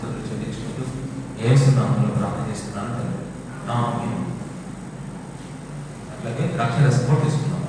స్తుతులు చెల్లించుకుంటూ యేసు నామములో ప్రార్థన చేస్తున్నాను తండ్రి. ఆమేన్. అట్లాగే ద్రాక్షరసం కూడా తీసుకున్నాం.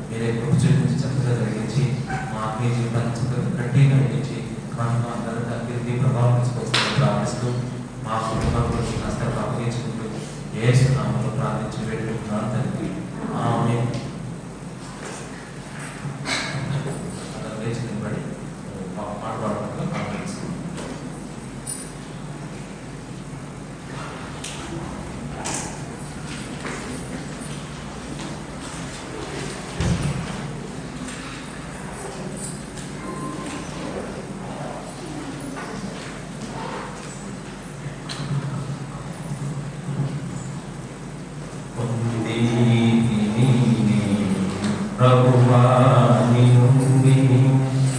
మీరే కృప చూపించి చక్కగా జరిగించి మా ఆత్మీయ జీవితాన్ని చక్కగా గట్టిగా నడిపించి మనకు అందరికీ ప్రభావం తీసుకొస్తామని ప్రార్థిస్తూ మా కుటుంబంలో నష్టాలు అప్పగించుకుంటూ యేసు నామములో ప్రార్థించి పెట్టుకుంటున్నాను తండ్రి. ఆమేన్. లేచి నిలబడి మాట్లాడకుండా ప్రార్థిస్తున్నాం. ప్రభువా నీ నుండి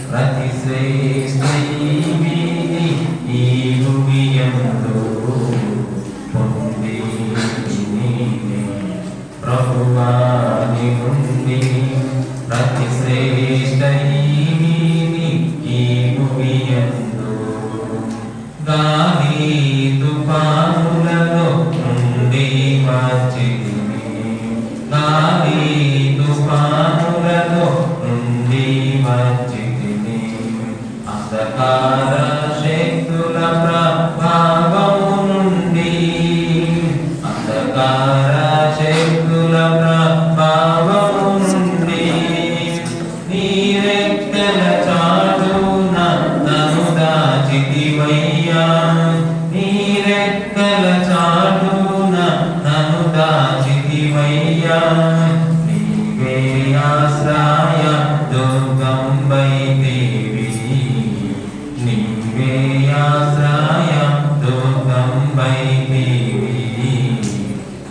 ప్రతి శ్రేష్ఠైవి ఈ భూమియందు పొంది నీవే. ప్రభువా నీ నుండి ప్రతి శ్రేష్ఠైవి ఈ భూమియందు గాలి తుఫానులలో నుండి వచ్చితివి. గాలి తుఫానులలో నుండి వచ్చితివి. అంధకార శక్తుల ప్రభావము నుండి అంధకార శక్తుల ప్రభావము నుండి నీ రెక్కల చాటున నన్ను దాచితివయ్యా. నీ రెక్కల చాటున నన్ను దాచితివయ్యా. నీవే ఆశ్రయ దుర్గంబైతివి. నీవే ఆశ్రయ దుర్గంబైతివి.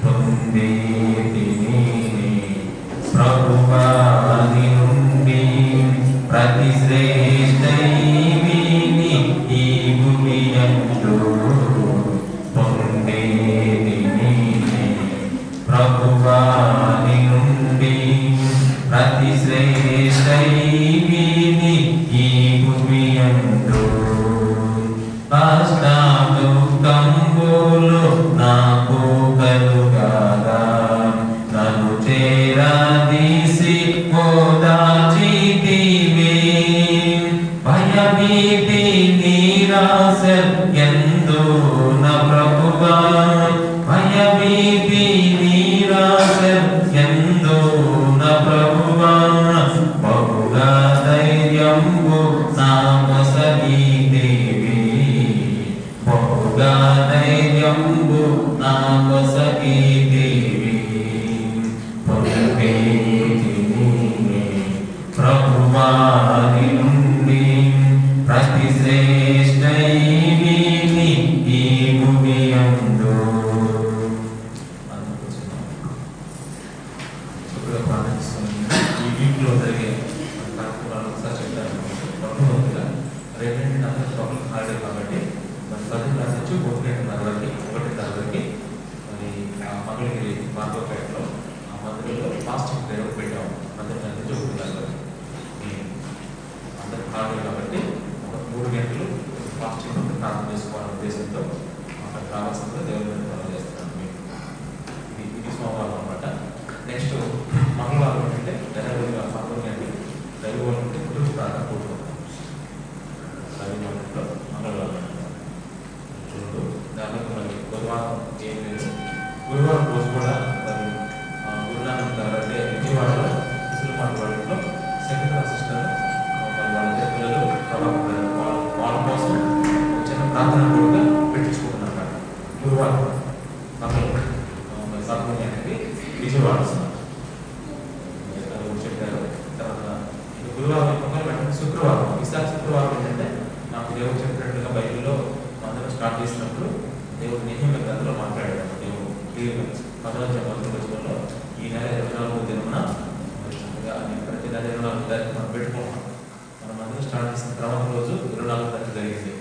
పొందేతిని ప్రభువా నీ నుండి ప్రతి శ్రేష్ఠైవి ఈ భూమియందు పొందేతిని ప్రభువా నీ నుండి ప్రతి శ్రేష్ఠైవి ఈ భూమియందు. కష్టాదుఃఖంబులు నాకు కలుగగా నన్ను చేరదీసి ఓదార్చితివి. భయభీతి నిరాశ ఎందు నా ప్రభువా. భయభీతి నిరాశ ఎందు నా ప్రభువా. బహుగా ధైర్యంబు నామొసగితివి. బహుగా ధైర్యంబు నామొసగితివి. పొందేతిని ప్రభువా నీ నుండి ప్రతి శ్రేష్ఠైవి ఈ భూమియందు. చక్కగా ప్రార్థిస్తున్నాను. ఈ వీక్లో జరిగే కార్యక్రమాలు ఒకసారి చెప్తాను. మొట్టమొదటిగా రేపటి అందరూ పబ్లిక్ హాలిడే కాబట్టి మరి 10 నుంచి 1:30 వరకు 1:30 వరకు మరి మంగళగిరి మార్గపేటలో ఆ మందిరంలో ఫాస్టింగ్ ప్రేయర్ పెట్టాము. 10 నుంచి 1:30 వరకు అందరూ హాలిడే కాబట్టి ఒక 3 గంటలు ఫాస్టింగ్ ఉంటే ప్రార్థన చేసుకోవాలనే ఉద్దేశంతో అక్కడ కావాల్సిందిగా దేవుని ప్రార్థన చేస్తున్నాను. ఇది సోమవారం అనమాట. నెక్స్ట్ మంగళవారం ఏంటంటే జనవరిగా 11 గంటలు దైవవారం ఉంటే కుటుంబ ప్రార్థన కూడుకుంటాం. దైవవారంలో మంగళవారం చూడు. దాంట్లో మరి గురువారం ఏం లేదు. గురువారం రోజు కూడా మరి గురునానక్ గారు అంటే విజయవాడలో ముస్లిం వాళ్ళలో సెకండ్ సిస్టర్ మరి వాళ్ళ పిల్లలు వాళ్ళ కోసం చిన్న ప్రార్థన కూడా పెట్టించుకుంటున్నారు. గురువారం మంగళవారం 11 గంటలకి విజయవాడ చెప్పారు. తర్వాత గురువారం వెంటనే శుక్రవారం ఈసారి శుక్రవారం ఏంటంటే నాకు దేవుడు చెప్పినట్టుగా బైబిల్లో మందిరం స్టార్ట్ చేసినప్పుడు దేవుడు నెహెమ్యా గ్రంథంలో మాట్లాడాడు. దేవుడు క్లియర్గా 11వ వచనంలో ఈ నెల 24వ దినమున ప్రతి నెల 24వ తారీఖు మనం పెట్టుకుంటాం. మన మందిరం స్టార్ట్ చేసిన తర్వాత రోజు 24వ తారీఖు జరిగింది.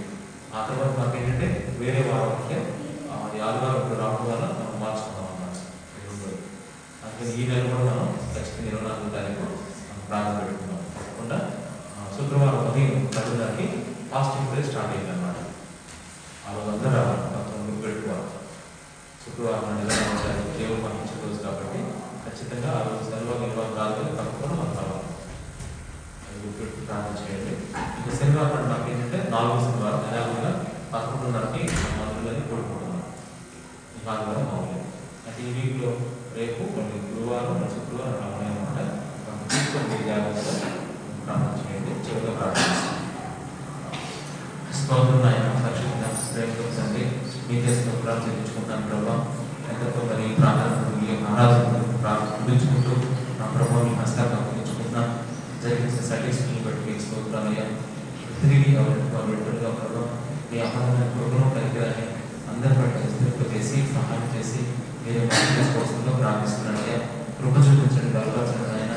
ఆ తర్వాత మాకు ఏంటంటే వేరే వారం అంటే ఆదివారం ఇప్పుడు రావడం వల్ల మనం మార్చుకున్నాం అన్నమాట. అందుకని ఈ నెల కూడా మనం ఖచ్చితంగా 24వ తారీఖు ప్రారంభ పెట్టుకున్నాం. తప్పకుండా శుక్రవారం ఉదయం 10 ఫాస్టింగ్ ప్రేయర్ స్టార్ట్ అయింది అన్నమాట. ఆ రోజు అందరూ రావాలి, పెట్టుకోవాలి. శుక్రవారం దేవుడు పంపించిన రోజు కాబట్టి ఖచ్చితంగా ఆ రోజు సెలవు గెలవాలి రాదు తప్పకుండా మనం రావాలి. గుర్తుపెట్టి ప్రార్థన చేయండి. ఇంకా శనివారం నాడు నాకు ఏంటంటే 4వ శనివారం యథావిధిగా 11:30కి మందులని కూడుకుంటున్నాం. ఈ ఆదివారం మామూలు అంటే ఈ వీక్లో రేపు కొన్ని గురువారం శుక్రవారం అలా ఉన్నాయన్నమాట. తీసుకొని జాగ్రత్తగా ప్రార్థన చేయండి. చివరిగా ప్రార్థన స్తోత్రం ఆయన పరిశుద్ధ ప్రేమతో తండ్రి మీకే స్తోత్రాలు చెల్లించుకుంటాను ప్రభావ. ఎంతో మరి ప్రార్థన ఆరాధన ప్రార్థించుకుంటూ నా ప్రభావ మీ హస్తాన్ని అప్పగించుకుంటున్నాను. జరిగిన సర్టిఫికేట్ని బట్టి మీకు స్తోత్రాలయ్యా. తిరిగి పెట్టడుగా ప్రభావ మీ అపరమైన కృపను కలిగిరాని అందరి బట్టి విస్తృత చేసి సహాయం చేసి మీరు మంచి చేసుకోవడంలో ప్రార్థిస్తున్నానయ్యా. కృప చూపించండి బలపరచండి ఆయన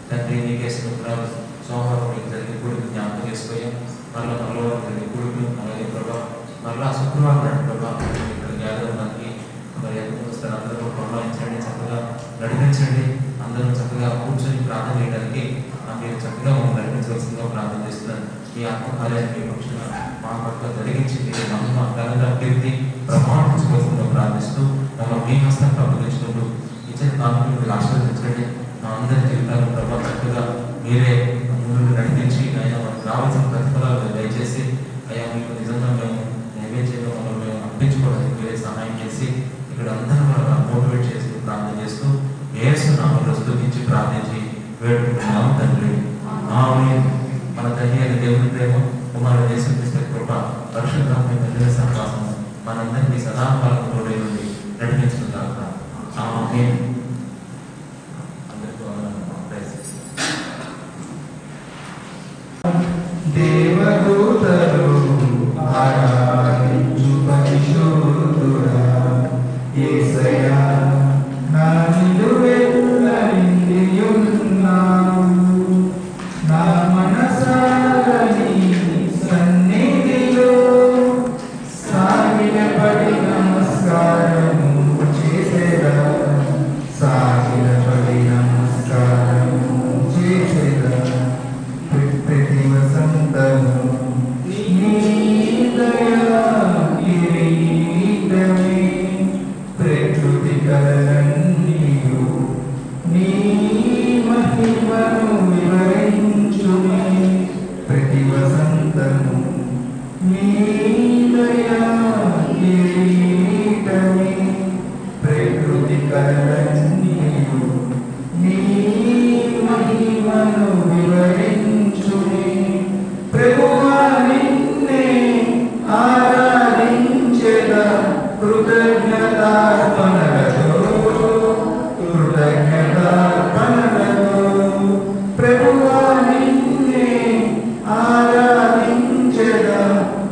తండ్రి. నీకే స్తోత్రాలు. సోమవారం మీకు జరిగే కూడికి జ్ఞాపకం చేసుకోయాం. మరలా మంగళవారం జరిగే కూడికి అలాగే ప్రభావ మరలా శుక్రవారం ప్రభావ ఇక్కడ గ్యాదర్ ఉన్నది మరి వస్తారు అందరూ ప్రోత్సహించండి, చక్కగా నడిపించండి. అందరూ చక్కగా కూర్చొని ప్రార్థన చేయడానికి మీరు చక్కగా మమ్మల్ని నడిపించవలసిందిగా ప్రార్థన చేస్తున్నాను. మీ ఆత్మకార్యాన్ని మీ పక్షున మా పట్ల జరిగించి మీరు మహిమ ఘనత కీర్తి ప్రమాణించుకోవాల్సిందిగా ప్రార్థిస్తూ మమ్మల్ని మీ హస్తాన్ని అప్పగించుకుంటూ ఇచ్చిన కానుకలు మీరు ఆశీర్వదించండి. మా అందరి జీవితాలు ప్రభావ చక్కగా మీరే ముందు నడిపించి ఆయన మనకు రావాల్సిన ప్రతిఫలాలు దయచేసి అయ్యా మీకు నిజంగా మేము నైవేద్యంగా మమ్మల్ని మేము అర్పించుకోవడానికి మీరే సహాయం చేసి ఇక్కడ అందరూ మనం మోటివేట్ చేస్తూ ప్రార్థన చేస్తూ యేసు నామములో స్తుతించి ప్రార్థించి వేడుకుంటున్నాము తండ్రి. ఆమేన్. మన తండ్రి అయిన దేవుని ప్రేమ, కుమారుడు యేసుక్రీస్తు కృప, పరిశుద్ధాత్మ సహవాసం మనందరికీ సదాకాలం తోడై నుండి నడిపించుగాక. ఆమేన్. దేవదూతలు ఆరాధించు పరిశుద్ధుడా యేసయ్యా, నా నిలువెల్ల నిండియున్నావు. నా మనసారా నీ సన్నిధిలో సాగిలపడి నమస్కారము చేసేదా, సాగిలపడి నమస్కారము చేసేదా. ప్రతి వసంతము నీ దయా కిరీటమే, ప్రకృతి కలలన్నీయు నీ మహిమను వివరించునే. ప్రతి వసంతము నీ దయా కిరీటమే, ప్రకృతి కలలన్నీయు నీ మహిమను వివరించునే. ప్రభువా నిన్నే ఆరాధించెదా కృతజ్ఞతార్పణలతో, కృతజ్ఞతార్పణలతో. ప్రభువా నిన్నే ఆరాధించెదా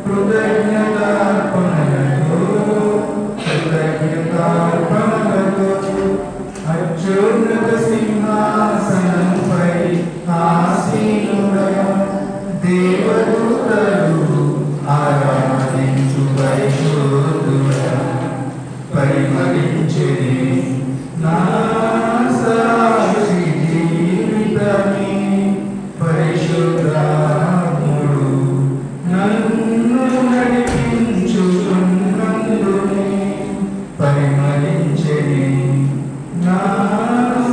కృతజ్ఞతార్పణలతో, కృతజ్ఞతార్పణలతో. అత్యున్నత సింహాసనంపై ఆసీనుడా దేవదూతలు ఆరాధించు పరిశుద్ధుడా. పరిమళించెని నా సాక్షి జీవితమే, పరిశుద్ధాత్ముడు నన్ను నడిపించుచున్నందునే. పరిమళించెని నా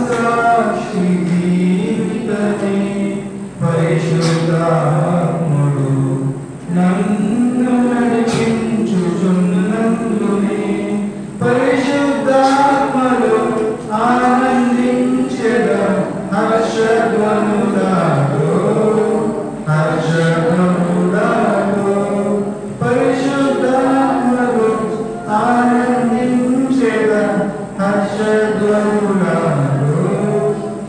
సాక్షి జీవితమే, పరిశుద్ధాత్ముడు నన్ను నడిపించుచున్నందునే. పరిశుద్ధాత్మలో ఆనందించెదా హర్షధ్వనులతో, హర్షధ్వనులతో. పరిశుద్ధాత్మలో ఆనందించెదా హర్షధ్వనులతో,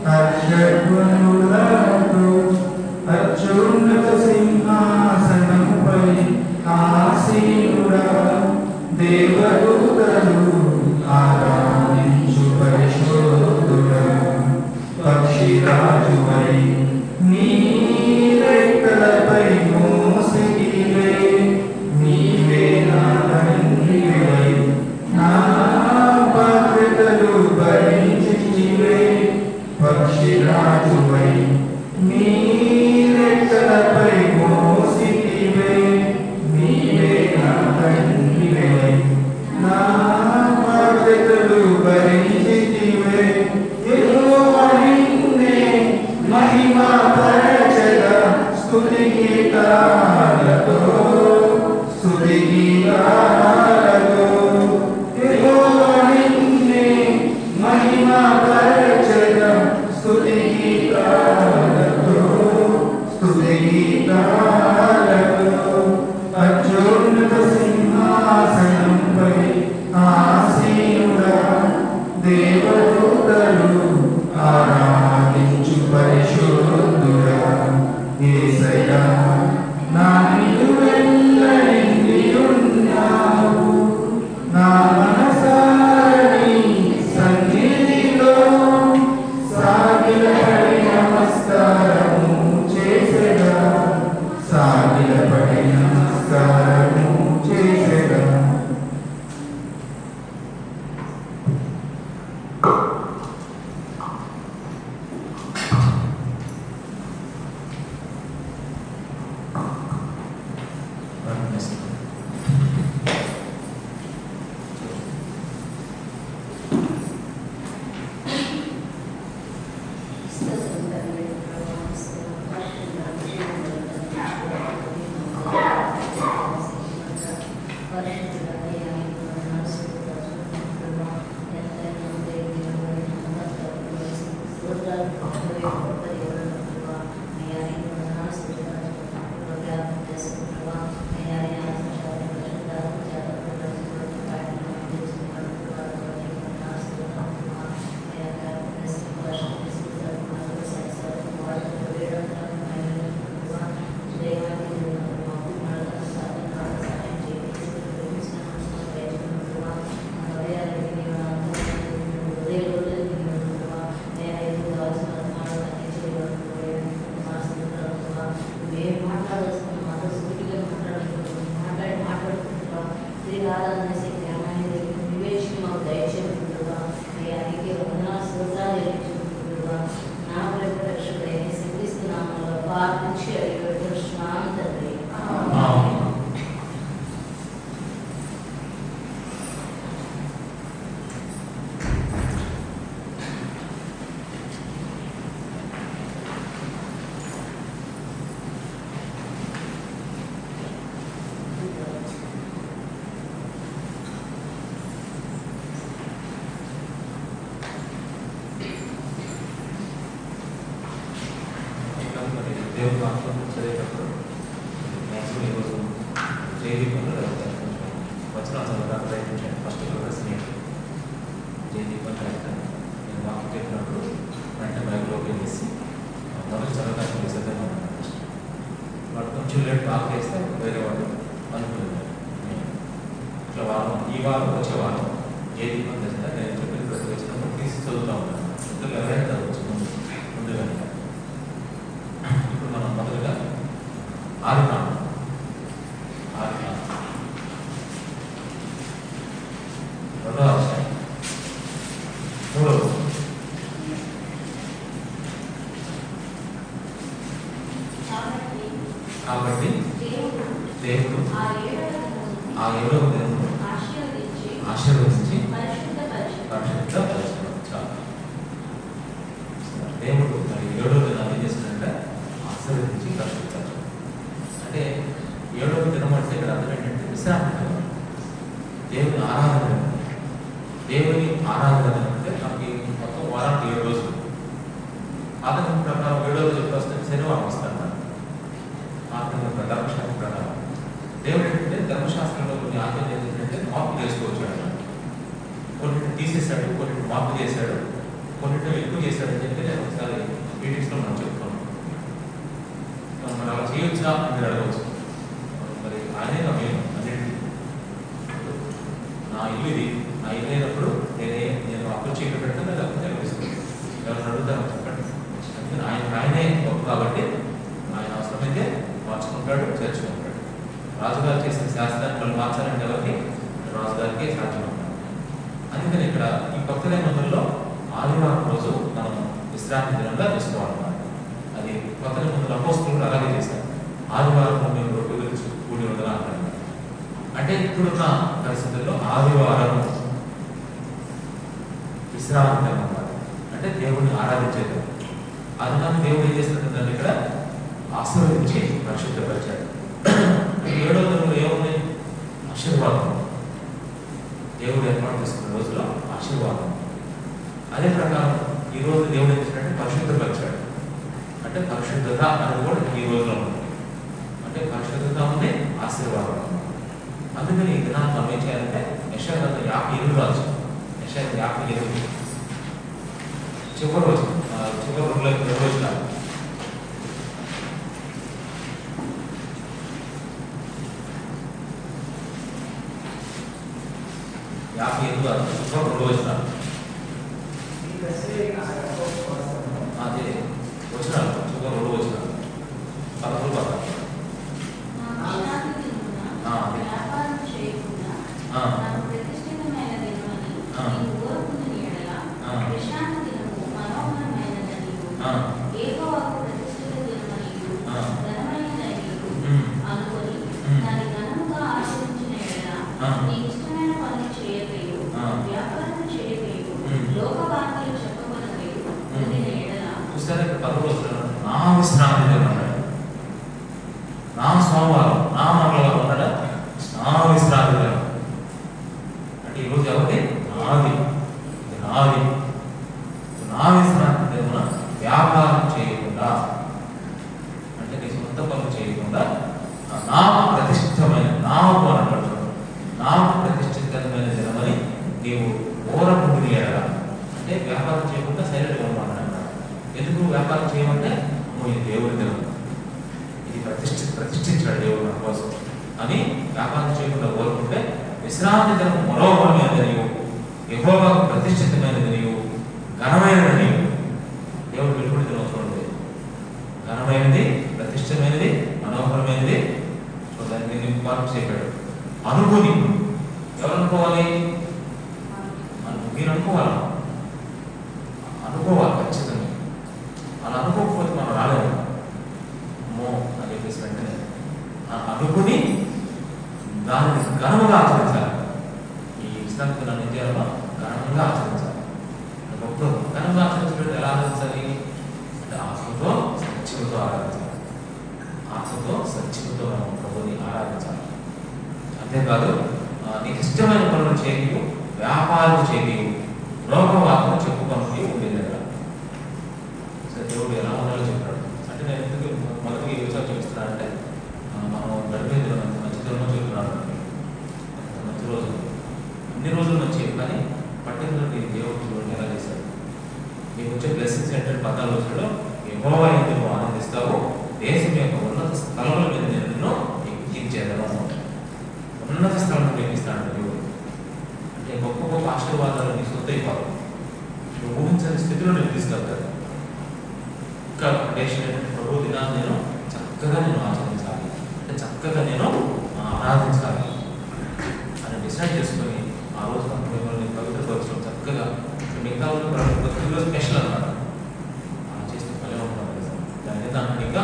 హర్షధ్వనులతో. అత్యున్నత సింహాసనంపై ఆసీనుడా దేవదూతలు ఆరాధించు పరిశుద్ధుడా. పక్షిరాజువై నీ రెక్కలపై మోసితివే, నీవే నా తండ్రివై నా బాధ్యతలు దేవుని వాక్యం చదివేటప్పుడు మ్యాక్సిమం ఈరోజు జయదీపంలో వచ్చిన చదవడానికి ప్రయత్నించాను. ఫస్ట్ ప్రదర్శన జయదీపం కరెక్టాను. నేను వాక్యం చెప్పినప్పుడు వెంటనే బైబిల్ ఓపెన్ చేసి మొదటి చదవడానికి సిద్ధంగా ఉన్నాను. వాడు కొంచెం లేట్ బాగా చేస్తే వేరే వాడు అనుకున్నారు. ఇట్లా వారం ఈ వారం వచ్చే వారం జయదీపం చేస్తే నేను చెప్పిన ప్రతి వచ్చినప్పుడు తీసి చదువుతూ ఉన్నాను. ఇద్దరు ఎవరైనా చదవచ్చు ముందుగా. ఇప్పుడు మనం మొదలుగా ఆదికాండం రెండవ అధ్యాయం 3వ కాబట్టి దేవుడు ఆ 7వ దినమును ఆశీర్వదించి పరిశుద్ధపరచును. చాలు. దేవుడు మరి 7వ దినాన్ని ఏం చేస్తాడంటే ఆశీర్వదించి పరిశుద్ధపరచు. అంటే 7వ దినం అంటే ఇక్కడ అర్థం ఏంటంటే విశ్రాంతి దినం. దేవుని ఆరాధన. దేవుని ఆరాధన అంటే మనకి మొత్తం వారానికి 7 రోజులు. ఆధునిక ప్రకారం 7వ రోజు ఎప్పుడు వస్తే శనివారం వస్తాడు. ఆధునిక ధర్మశాస్త్రం ప్రకారం దేవుడు ఏంటంటే ధర్మశాస్త్రంలో కొన్ని ఆజ్ఞలు ఏంటంటే మార్పు చేసుకోవచ్చు అన్నమాట. కొన్నింటిని తీసేశాడు, కొన్నింటిని మార్పు చేశాడు, కొన్నింటిని ఎక్కువ చేశాడు అని చెప్పి నేను ఒకసారి మీటింగ్స్లో మనం చెప్తాను. మరి అలా చేయొచ్చా అని మీరు అడగవచ్చు. మరి ఆయనే నమ్మేను అన్నింటినీ. నా ఇల్లు ఇది, నా ఇల్లు అయినప్పుడు నేను అప్పుడు చీకటి పెడతాను, లేకపోతే నేను వేసుకుంటాను. ఎవరు అడుగుతాను చెప్పండి. అందుకని ఆయనే గొప్ప కాబట్టి ఆయన అవసరమైతే మార్చుకుంటాడు, చేర్చుకుంటాడు. రాజుగారు చేసిన శాస్త్రాన్ని వాళ్ళు మార్చాలంటే ఎవరికి? రాజుగారికి సాధ్యం. అందుకని ఇక్కడ ఈ కొత్త నిబంధనలో ఆదివారం రోజు మనం విశ్రాంతి దినంగా తీసుకోవాలన్నమాట. అది కొత్త నిబంధనలు అపోస్తలులు అలాగే చేశారు. ఆదివారం మేము రొట్టె గురించి కూడి ఉండగా అంటారు. అంటే ఇప్పుడున్న పరిస్థితుల్లో ఆదివారం విశ్రాంతి దినం అన్నమాట. అంటే దేవుడిని ఆరాధించేది. అందుకని దేవుడు ఏం చేస్తున్నదంటే ఇక్కడ ఆశీర్వదించి పరిశుద్ధపరిచాడు. 7వ దినంలో ఏముంది? ఆశీర్వాదం. దేవుడు ఏర్పాటు చేసుకున్న రోజులో ఆశీర్వాదం. అదే ప్రకారం ఈ రోజు దేవుడు ఏం చేసినట్టే పరిశుద్ధపరిచాడు. అంటే పరిశుద్ధత అనేది కూడా ఈ రోజులో ఉంది. అంటే పరిశుద్ధత ఉంది, ఆశీర్వాదం. అందుకని ఈ దినాన్ని మనం ఏం చేయాలంటే యెషయా 58 రాజు యెషయా 58 చివరి రోజు చివరి 2 రోజుల 58 రోజున అదే వచ్చినారు చివరి 2 వచ్చినారు 13 పదాలు. నా విశ్రాంతి దినం, నా సోమవారం, నా మంగళవారం ఉన్నాడా? నా విశ్రాంతి దినం. అంటే ఈరోజు ఎవరి? నాది. నా విశ్రాంతి దినం వ్యాపారం చేయకుండా, అంటే నీ సొంత పనులు చేయకుండా నా ప్రతిష్ఠితమైన నామకు అనబడుతున్నాడు. నాకు ప్రతిష్ఠితమైన దినమని నీవు ఓరముడిని ఎడగా, అంటే వ్యాపారం చేయకుండా సైలెంట్గా ఉండమన్నాడు. ఎందుకు వ్యాపారం చేయమంటే నువ్వు ఇది దేవుడి దినం, ఇది ప్రతిష్ఠించాడు దేవుడు మన కోసం అని వ్యాపారం చేయకుండా కోరుకుంటే, విశ్రాంతి దినం మనోహరమైనది నీవు, యెహోవాకు ప్రతిష్ఠితమైనది నీవు, ఘనమైనది నీవు. దేవుడు వెలుగుడి దినం చూడండి, ఘనమైనది, ప్రతిష్ఠితమైనది, మనోహరమైనది. చూడండి నేను మార్పు చెప్పాడు. అనుకుని ఎవరు అనుకోవాలి? మీరు అనుకోవాలి, అనుకోవాలి ఖచ్చితంగా. అలా అనుకోకపోతే మనం రాలేము. అమ్మో అని చెప్పేసి వెంటనే అనుకుని దానిని ఘనముగా ఆచరించాలి. ఈ విశ్రాంతి దినాన్ని ఏం చేయాలో ఘనంగా ఆచరించాలి. గొప్ప ఘనంగా ఆచరించడం ఎలా ఆచరించాలి అంటే ఆత్మతో సత్యముతో ఆరాధించాలి. ఆత్మతో సత్యముతో మనం ప్రభుని ఆరాధించాలి. అంతేకాదు నీకు ఇష్టమైన పనులు చేయవు, వ్యాపారం చేయవు, లోకవాదం చెప్పుకొని ఉండేది కదా. సరే దేవుడు ఎలా ఉండాలో చెప్పాడు. అంటే నేను ఎందుకు మొదటికి ఈ విషయాలు చూపిస్తున్నానంటే, మనం గడిపేది మంచి దినం చెప్తున్నాడు. మంచి రోజులు అన్ని రోజులు మంచి, కానీ పర్టికులర్ దేవుడు చూడండి ఎలా చేశాడు. నీకు వచ్చే బ్లెస్సింగ్స్ ఏంటంటే 14 రోజుల్లో యెహోవా యందు నువ్వు ఆనందిస్తావు, దేశం యొక్క ఉన్నత స్థలముల మీద నేను నిన్ను ఎక్కించేదను. ఉన్నత స్థలం ప్రేమిస్తాడు దేవుడు. అంటే గొప్ప గొప్ప ఆశీర్వాదాలు నీ సొంత ఇవ్వాలి. నువ్వు ఊహించని స్థితిలో నేను తీసుకెళ్తాడు. ఇంకా డెసిషన్ ఏంటంటే ప్రభు దినాన్ని నేను చక్కగా ఆచరించాలి, అంటే చక్కగా నేను ఆరాధించాలి అని డిసైడ్ చేసుకొని ఆ రోజు మిమ్మల్ని పవిత్రపరచడం చక్కగా. మిగతా రోజు స్పెషల్ అన్నమాట. అలా చేస్తే పని ఉంటుంది. దాని మీద ఇంకా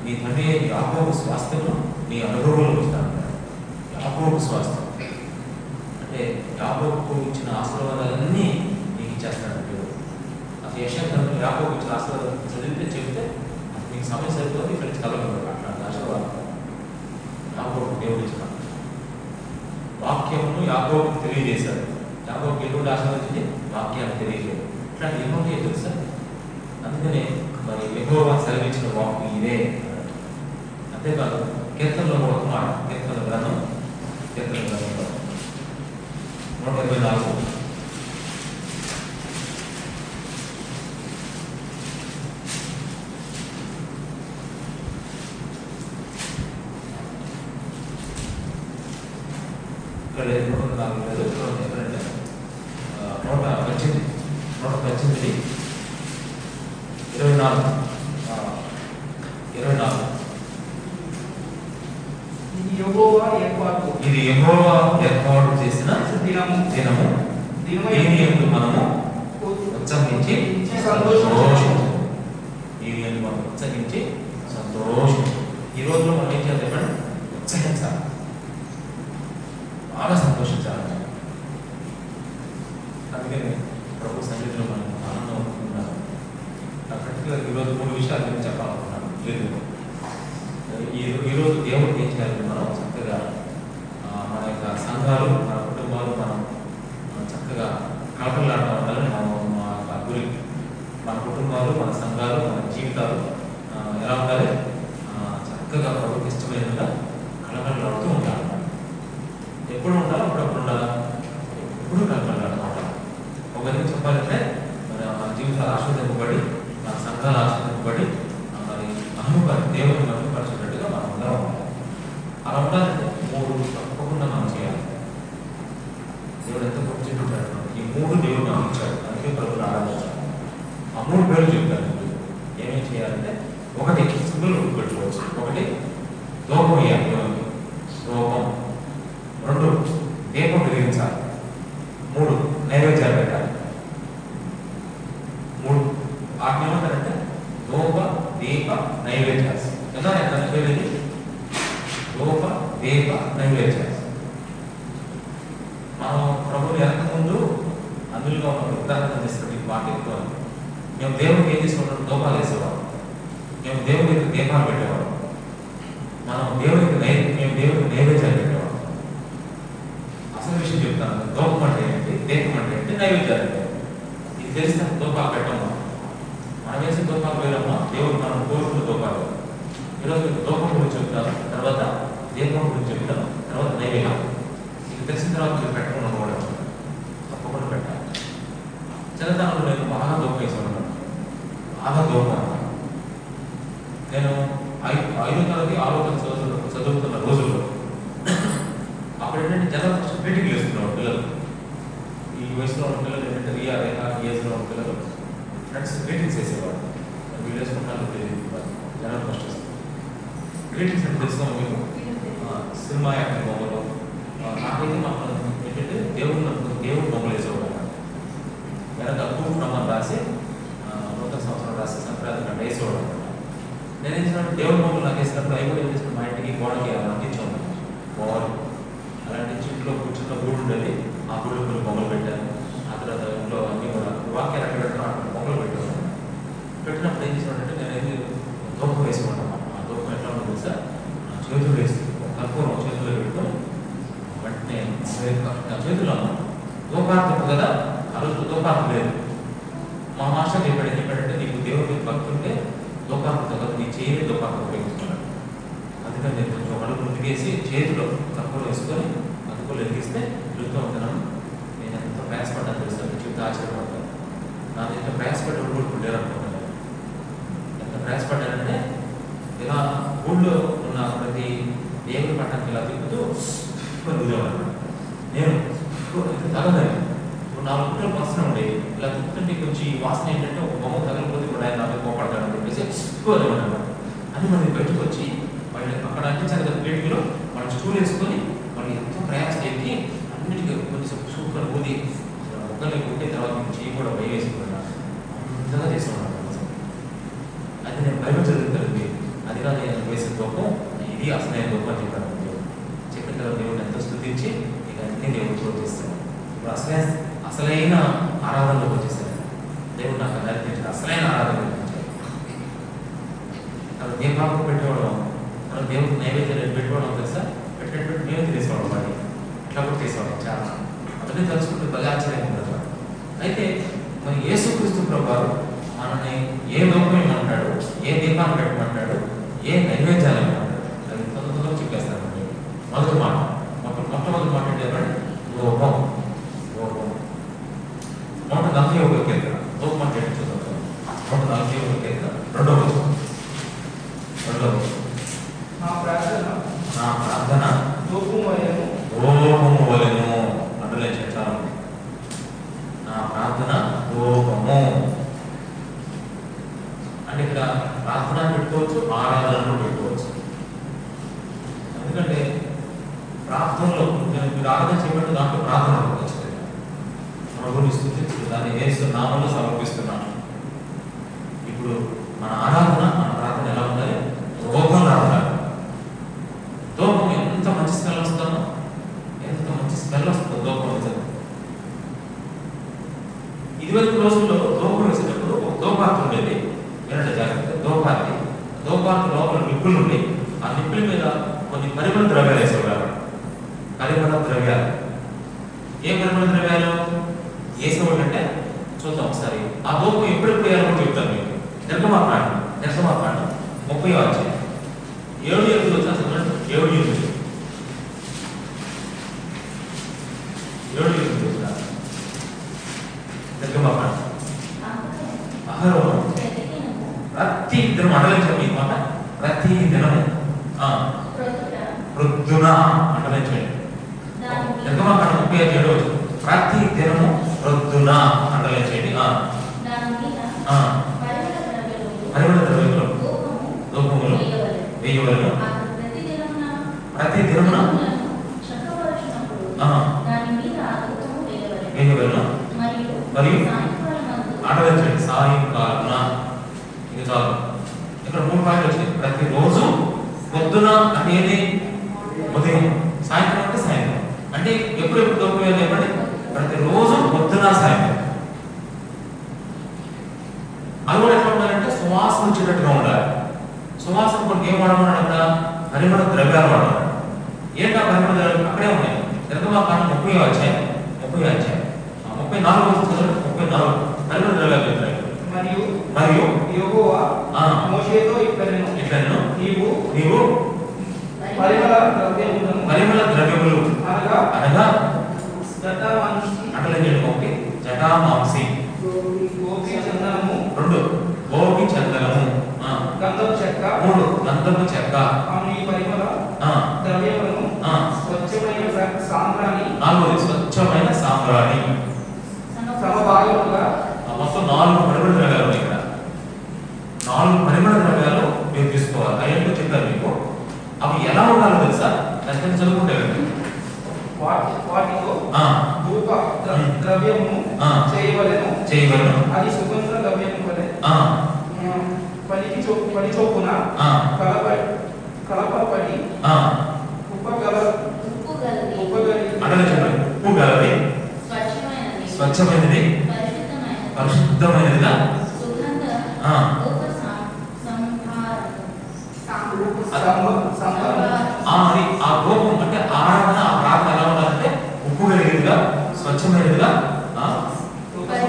నీ తండ్రి యాకోబు స్వాస్థ్యము నీ అనుభవంలో వస్తాను. యాకోబు స్వాస్థ్యం అంటే యాకోబుకు ఇచ్చిన ఆశీర్వాదాలన్నీ నీకు ఇచ్చేస్తాడు దేవుడు. అసలు యెషయా గ్రంథంలో యాకోబు ఇచ్చిన ఆశీర్వాదాలు చదివితే చెబితే నీకు సమయం సరిపోతే ఇక్కడ చదవగలరు. అట్లాంటి ఆశీర్వాదం యాకోబు దేవుడు ఇచ్చిన వాక్యమును యాకోబుకు తెలియజేశాడు. యాకోబుకు ఎటువంటి ఆశీర్వదించి వాక్యాన్ని తెలియజేయడు. ఇట్లాంటి ఎన్నో తెలుసా. అందుకనే మరి యెహోవా సెలవిచ్చిన వాక్యం ఇదే. అంతేకాదు కీర్తనలో ఒక మాట, కీర్తన గ్రంథం 124 ఇక్కడ 124 లేదు, ఎక్కడంటే 118 24 ఇది యెహోవా ఏర్పాటు చేసిన దినము, దీని యందు మనము ఉత్సహించి సంతోషించు. దీని యందు మనం ఉత్సహించి సంతోషించు. ఈ రోజులో మనం ఏం చేయాలి చెప్పండి? ఉత్సహించాలి, బాగా సంతోషించాలి. అందుకని ప్రభు సన్నిధిలో మనం ఆనందం అనుకుంటున్నాను. పర్టికులర్ ఈరోజు 3 విషయాలు నేను చెప్పాలనుకున్నాను. లేదు ఈరోజు దేవుడికి ఏం చేయాలి? మనం చక్కగా మన యొక్క సంఘాలు, మన కుటుంబాలు మనం చక్కగా కలకలాడుతూ ఉండాలని మా గురి. మన కుటుంబాలు, మన సంఘాలు, మన జీవితాలు ఎలా ఉండాలి? చక్కగా ప్రభుకి ఇష్టమైనదిగా కలకలాడుతూ ఉండాలి. ఎప్పుడు ఉండాలి? అప్పుడప్పుడు ఉండాలా? ఎప్పుడు కలకలాడుతూ ఉండాలి. ఒక విధంగా చెప్పాలంటే మన జీవితాలు ఆశీర్వదింపబడి, మన సంఘాలు ఆశీర్వదింపబడి, మరి దేవుని మహిమపరచేటట్టుగా మనం అందరం ఉండాలి. అలా ఉండాలంటే 3 తప్పకుండా మనం చేయాలి. దేవుడు ఎంత గొప్ప చెప్తాడు. ఈ 3 దేవుడు మనం ఇచ్చాడు, అందుకే ప్రభుని ఆరాధించాలి. ఆ 3 పేర్లు చెప్తాను. ఏమేమి చేయాలంటే, 1 సింబల్ పెట్టుకోవచ్చు. 1 దూపం వేయాలి, దూపం. 2 దీపం వెలిగించాలి. 3 నైవేద్యాలు పెట్టాలి. 3 వాటిని ఏమంటారంటే దూప, దీప, నైవేద్యాలు. ఎలా ఎంత నైవేద్యం? దూప, దీప, నైవేద్యాలు. మనం ప్రభుని వెనకముందు అందులో ఉన్న ఉదాహరణ చేసినట్టు మాట ఎక్కువ. మేము దేవుడికి ఏం చేసుకుంటాం? దూపాలు వేసేవాళ్ళం. మేము దేవుడికి దీపాలు పెట్టేవాళ్ళం. మేము దేవుడికి నైవేద్యాలు పెట్టేవాళ్ళం. అసలు విషయం చెప్తాను. దూపం అంటే ఏంటి, దీపం అంటే ఏంటి, నైవేద్యాలు అంటే ఇది తెలిస్తే దూపాలు పెట్టాము. మన మనం వేసే దూపాలు వేరమ్మా, దేవుడు మనం కోరుకున్న దూపాలు. ఈరోజు దూపం గురించి చెప్తాను, తర్వాత దీపం గురించి చెప్తాను, తర్వాత నైవేద్యం. ఇది తెలిసిన తర్వాత మీరు పెట్టకుండా కూడా తప్పకుండా పెట్టాలి. చిన్నతనంలో నేను బాగా దూపం వేసేవాడు, బాగా దూపం. నేను 5వ తరగతి 6వ తరగతి చదువుతున్న రోజుల్లో అప్పుడు ఏంటంటే జనం ఫస్ట్ మీటింగ్లు వేస్తున్నారు పిల్లలు. ఈ వయసులో ఉన్న పిల్లలు ఏంటంటే ఈ ఏజ్లో ఉన్న పిల్లలు ఫ్రెండ్స్ గ్రీటింగ్స్ వేసేవాడు. వీళ్ళు వేసుకుంటాను తెలియదు, జనం ఫస్ట్ వస్తుంది. గ్రీటింగ్స్ అంటే తెలుసుకున్నాం మీకు, సినిమా యాక్టర్ బొమ్మలు. నాకైతే మాకు ఏంటంటే దేవుడు బొమ్మలు వేసేవాడు. వెనక కూపు నమ్మని రాసి నూతన సంవత్సరం రాసి సంక్రాంతి గంట వేసేవాడు. నేను ఏం చేసినప్పుడు దేవుడి బొమ్మలు నాకు వేసినప్పుడు అయిపోయి ఏం చేసిన మా ఇంటికి గోడకి అంటించాను బాగుంది. అలాంటి ఇంట్లో కూర్చున్న గూడు ఉండేది, ఆ గూడు కొన్ని బొమ్మలు పెట్టాను. ఆ తర్వాత ఇంట్లో అన్నీ కూడా వాక్యాలు అక్కడ పెట్టడం అక్కడ బొమ్మలు పెట్టాను. పెట్టినప్పుడు ఏం చేసినాడంటే నేను ఏది దూపం వేసుకున్నాను. ఆ దూపం ఎట్లా ఉంటుంది సార్, చేతులు వేస్తుంది, కర్పూరం చేతుల్లో పెట్టుకొని వెంటనే నా చేతుల్లో దూపార్థం కదా, ఆ రోజు దూపార్థం లేదు. మా మాస్టర్ చెప్పాడంటే నీకు దేవుడి భక్తి ఉంటే దూపార్థం కదా, నీ చేయని దూపార్థం ఉపయోగిస్తున్నాడు. అందుకని నేను కొంచెం అడుగు ముందుకేసి చేతిలో కర్పూరం వేసుకొని అందుకోలు వెలిగిస్తే వెళ్తూ ఉంటున్నాను. నేను ఎంత ప్రయాసపడ్డాను తెలుస్తాను, చెప్తే ఆశ్చర్యపడతాను. నాకు ఎంత ప్రయాసపడ్డ ఊళ్ళు లేరు అనుకుంటున్నాను. ఎంత ప్రయాసపడ్డానంటే ఇలా ఊళ్ళో ఉన్న ప్రతి దేవుడి పట్టణానికి ఇలా తిప్పుతూ ఉదేవాడు. నేను తగదని 4 గుంటలు వస్తూనే ఉండేవి. ఇలా తిప్పుతుంటే కొంచెం వాసన ఏంటంటే ఒక బొమ్మ తగలిపోతే కూడా ఆయన నాకు కోపడతాడు అని చెప్పేసి ఉదేవాడు. అని మనం బయటకు వచ్చి వాళ్ళు అక్కడ అంటించారు కదా ప్లేట్లో, వాళ్ళు స్టూల్ వేసుకొని వాళ్ళు ఎంతో ప్రయాసం ఎక్కి అన్నిటికీ కొంచెం సూపర్ ఊది ఒక్కరిని కొట్టిన తర్వాత చేయి కూడా భయం వేసుకున్నా అంతగా చేస్తున్నాను. అది నేను బైబిల్ చదువుతాను, అది కాదు నేను వేసే దూపం, ఇది అసలైన దూపం అని చెప్పాను. చెప్పిన తర్వాత దేవుడిని ఎంతో స్తుతించి ఇక అన్నీ దేవుడు చోటిస్తాను. ఇప్పుడు అసలైన ఆరాధనలోకి వచ్చేసాను. దేవుడు నాకు నేర్పించాడు అసలైన ఆరాధన. అక్కడ దీపాలకు పెట్టేవాడు, మనం దేవుడికి నైవేద్యం పెట్టుకోవడం తెలుసా, పెట్టేటట్టు మేము తీసుకోవడం వాడి ఇట్లా కూడా తీసుకోవడం చాలా అవన్నీ తలుచుకుంటే భలే ఆశ్చర్యంగా ఉంటుంది. అయితే మరి యేసుక్రీస్తు ప్రభువారు మనల్ని ఏ దూపం ఇవ్వమంటాడు, ఏ దీపాన్ని పెట్టమంటాడు, ఏ నైవేద్యాలు ఇవ్వమంటాడు, అది తొందరగా చెప్పేస్తానండి. మొదటి మాట మొట్టమొదటి మాట అంటే దూపం. దూపం 141 కీర్తన దూపం అంటే చూద్దాం. 141 కీర్తన 2వ వచనం. నా ప్రార్థన దూపము వలెను అందులో చెప్తాను. నా ప్రార్థన దూపము అంటే ఇక్కడ ప్రార్థన పెట్టుకోవచ్చు, ఆరాధనలు పెట్టుకోవచ్చు. ఎందుకంటే ప్రార్థనలో మీరు ఆరాధన చేయబట్టి దాంట్లో ప్రార్థన ఉండవచ్చు. ప్రభుని స్తుతించు, దాన్ని యేసు నామములో సమర్పిస్తున్నాను. ఇప్పుడు మన ఆరాధన మన ప్రార్థన ఎలా ఉండాలి, దూపంలా ఉండాలి. దూపం ఎంత మంచి స్మెల్ వస్తుందో, ఎంత మంచి స్మెల్ వస్తుందో దూపం వేసేది. ఇదివరకు రోజుల్లో దూపం వేసేటప్పుడు ఒక దూపార్తి ఉండేది. వినండి జాగ్రత్త, దూపార్తి లోపల నిప్పులు ఉండి ఆ నిప్పుల మీద కొన్ని పరిమళ ద్రవ్యాలు వేసేవారు. పరిమళ ద్రవ్యాలు, ఏ పరిమళ ద్రవ్యాలు వేసేవాళ్ళు అంటే చూద్దాం ఒకసారి. ఆ దూపం ఎప్పుడెప్పుడు వేయాలో చెప్తాను మీకు. నిర్గమాకాండం 30వ అధ్యాయం 7-8 వచ్చిన 7-8 వచ్చిన నిర్గమాకాండం. అహరోను ప్రతి దినం అండలించండి మాట, ప్రతి దినము ప్రొద్దున అండలించండి. నిర్గమాకాండం 37 వచ్చిన ప్రతి దినము ప్రొద్దున అండలించండి. పరిమళ ద్రవ్యములు దూపములు వేయవలను. ప్రతి దినమున వేయవలను మరియు ఆడవించండి సాయంకాలమున. ఇది చాలు. ఇక్కడ 3 పాయింట్లు వచ్చినాయి. ప్రతిరోజు పొద్దున అంటే ఏది, ఉదయం. సాయంత్రం అంటే సాయంత్రం. అంటే ఎప్పుడెప్పుడు దూపం వేయాలి చెప్పండి, ప్రతిరోజు పొద్దున సాయంత్రం. అది కూడా ఎట్లా ఉండాలంటే సువాసన వచ్చేటట్టుగా ఉండాలి. సువాసన కొరకు ఏం వాడమన్నాడు అక్కడ, పరిమళ ద్రవ్యాలు వాడాలి. ఏంటా పరిమళ ద్రవ్యాలు అక్కడే ఉన్నాయి. నిర్గమాకాండం 30వ అధ్యాయం 34 పరిమళ ద్రవ్యాలు చెప్తాయి. మరియు యెహోవా మోషేతో ఇట్లనెను, నీవు పరిమళ ద్రవ్యములు అనగా జటామాంసి, గోపి చందనము, గంధపు చెక్క, ఈ పరిమళ ద్రవ్యములను స్వచ్ఛమైన సాంబ్రాణి సమభాగముగా. మొత్తం 4 పరిమళ ద్రవ్యాలు ఉన్నాయి ఇక్కడ. 4 పరిమళ ద్రవ్యాలు మీరు తీసుకోవాలి. అయ్యంటో చెప్పారు మీకు. అవి ఎలా ఉండాలో తెలుసా? దాన్ని చదువుకుంటే వాటితో ధూప ద్రవ్యమును చేయవలెను. అది సుగంధ ద్రవ్యము వలె పడి చొప్పున కలపబడి స్వచ్ఛమైనది, పరిశుద్ధమైనదిగా ఆ రూపం అంటే ఆరాధన, ఆ ప్రార్థన ఎలా ఉండాలంటే ఉప్పు కలిగినదిగా, స్వచ్ఛమైనదిగా,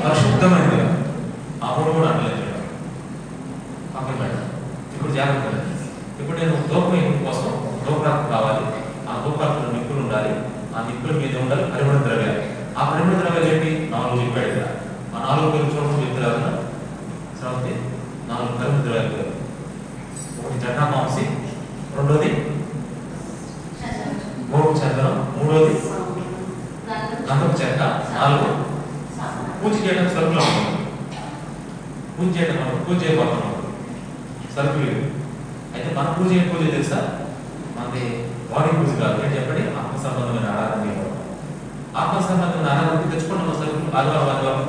పరిశుద్ధమైనదిగా. ఆ మూడు కూడా అనలేదు పక్కన పెట్టాలి. ఇప్పుడు జాగ్రత్త. ఇప్పుడు నేను ధూపం కోసం ధూపరాత్మ కావాలి. ఆ ధూపరాత్మలో నిప్పులు ఉండాలి. ఆ నిప్పుల మీద ఉండాలి పరిమళ ద్రవ్యాలు. ఆ పరిమళ ద్రవ్యాలు ఏంటి? 4 చెప్పాడు ఇక్కడ. ఆ 4 పేరు చూడడం చెప్తారు. శ్రవంతి 4 పరిమళ ద్రవ్యాలు పేరు. ఒకటి జటామాంసి, రెండోది గోపు చందనం, మూడోది గంధపు చెక్క, 4 పూజ చేయడం సరుకులు ఉంటుంది. పూజ చేయబోతున్నాం సరుకులు. అయితే మన పూజ ఏం పూజ తెలుసా? మనది బాడీ పూజ కాదు. ఏంటి చెప్పండి? ఆత్మ సంబంధమైన ఆరాధన. ఆత్మ సంబంధమైన ఆరాధనకి తెచ్చుకుంటున్న సరుకులు ఆదివారం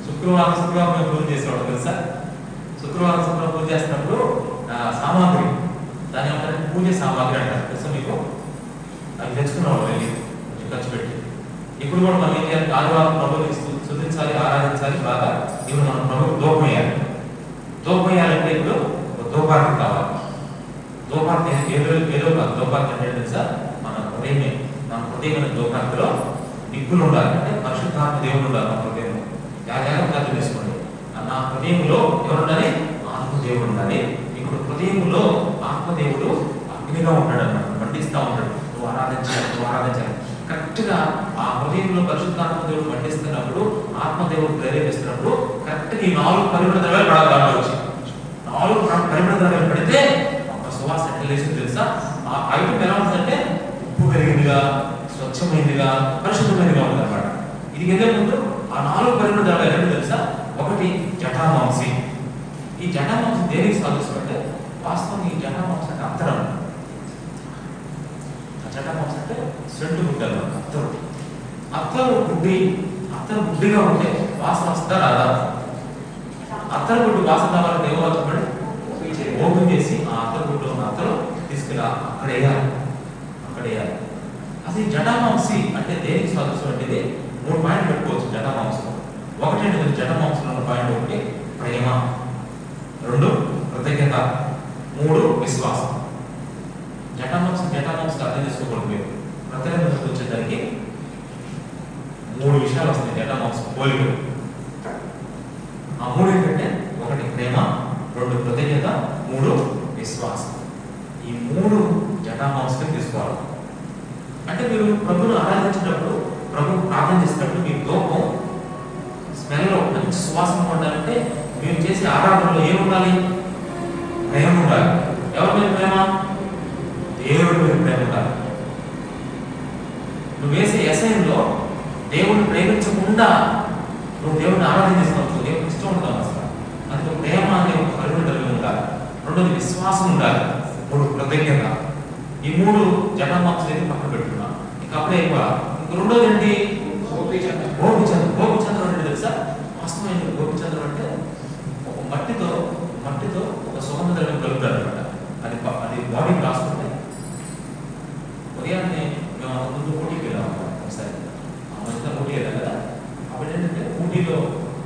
శుక్రవారం మేము పూజ చేసేవాడు తెలుసా? శుక్రవారం పూజ చేస్తున్నప్పుడు సామాగ్రి, దాని ఏమంటారు? పూజ సామాగ్రి అంటారు తెలుసా మీకు? అవి తెచ్చుకున్నవాడు వెళ్ళి కొంచెం ఖర్చు పెట్టి. ఇప్పుడు కూడా మనం ఏం చేయాలి? ఆదివారం ప్రభుని స్తుతించాలి, ఆరాధించాలి బాగా. ఇప్పుడు మనం ప్రభుకు ధూపం వేయాలి. ధూపం వేయాలంటే ఇప్పుడు ధూపార్తి కావాలి. ధూపార్తి ఏదో కాదు. ధూపార్తి అంటే తెలుసా? మన హృదయమైన ధూపార్తిలో నిప్పులు ఉండాలి. అంటే పరిశుద్ధాత్మ దేవుడు ఉండాలి మన హృదయం. జాగ్రత్త తీసుకోండి. నా హృదయంలో ఎవరు ఉండాలి? ఆత్మదేవుడు ఉండాలి. ఇప్పుడు హృదయంలో ఆత్మదేవుడు అగ్నిగా ఉంటాడు అన్నమాట, మండిస్తూ ఉంటాడు. నువ్వు ఆరాధించాలి. కరెక్ట్గా ఆ హృదయంలో పరిశుద్ధాత్మ దేవుడు మండిస్తున్నప్పుడు, ఆత్మదేవుడు ప్రేరేపిస్తున్నప్పుడు కరెక్ట్గా ఈ 4 పరిమళ ద్రవ్యాలు పడాలి. వచ్చి 4 పరిమళ ద్రవ్యాలు పడితే ఒక సువాసన ఎట్లా లేచింది తెలుసా? ఆ ఐటమ్ ఎలా ఉంటుందంటే ఉప్పు కలిగిందిగా, స్వచ్ఛమైనదిగా, పరిశుద్ధమైనదిగా ఉంటుంది అన్నమాట. ఇది ఏదో ముందు ఆ 4 పరిమళ ద్రవ్యాలు ఏంటో తెలుసా? ఒకటి జటామాంసి. ఈ జటామాంసి దేనికి సాధిస్తుంటే వాస్తవం ఈ జటామాంసి అంటే అత్తరం. ఆ జటామాంసి అంటే సెంటు గుడ్డలు. అత్తరు గుడ్డిగా ఉంటే వాసన వస్తా రాదా? అత్తరు గుడ్డు వాసన రావాలంటే ఏమో చెప్పండి? ఓపెన్ చేసి ఆ అత్తరు గుడ్డు ఉన్న అత్తరు తీసుకెళ్ళి అక్కడ వేయాలి. అది జటామాంసి అంటే దేనికి సాధిస్తూ అంటే ఇది 3 పాయింట్లు పెట్టుకోవచ్చు జటామాంసం. ఒకటి జటామాంసంలో ఉన్న పాయింట్ 1 ప్రేమ, 2 కృతజ్ఞత, 3 విశ్వాసం. జటామాంసం అర్థం చేసుకోకూడదు. మీరు కృతజ్ఞతకు వచ్చేసరికి 3 విషయాలు వస్తాయి. జటామాంసం పోలికలు. ఆ 3 ఏంటంటే 1 ప్రేమ, 2 కృతజ్ఞత, 3 విశ్వాసం. ఈ 3 జటామాంసం తీసుకోవాలి. అంటే మీరు ప్రభువును ఆరాధించినప్పుడు, ప్రభువు ప్రార్థన చేసినప్పుడు మీ ధూపం స్మెల్లో మంచి సువాసన ఉండాలంటే మీరు చేసే ఆరాధనలో ఏముండాలి? ప్రేమ ఉండాలి. ఎవరి మీద ప్రేమ? దేవుడి మీద ప్రేమ ఉండాలి. నువ్వు వేసే ఎసైన్లో దేవుడిని ప్రేమించకుండా నువ్వు దేవుడిని ఆరాధన చేసుకోవచ్చు. దేవుడికి ఇష్టం ఉంటావు అసలు. అందుకు ప్రేమ అనే ఒక పరిమళ ద్రవ్యం ఉండాలి. 2 విశ్వాసం ఉండాలి. 3 కృతజ్ఞత. ఈ 3 జటామాంసం పక్కన పెట్టుకున్నా. ఇంకా అప్పుడే ఇంక 2 ఏంటి? గోపిచంద్రం అంటే తెలుసా? వాస్తవమైన గోపిచంద్రం అంటే ఒక మట్టితో ఒక సుగంధ ద్రవ్యం కలుపుతారు అనమాట. అది బాడీకి రాసుకుంటే. ఉదయాన్నే మేము ముందు ఊటీకి వెళ్ళాము ఒకసారి. ఊటీ వెళ్ళాం కదా. అప్పుడు ఏంటంటే ఊటీలో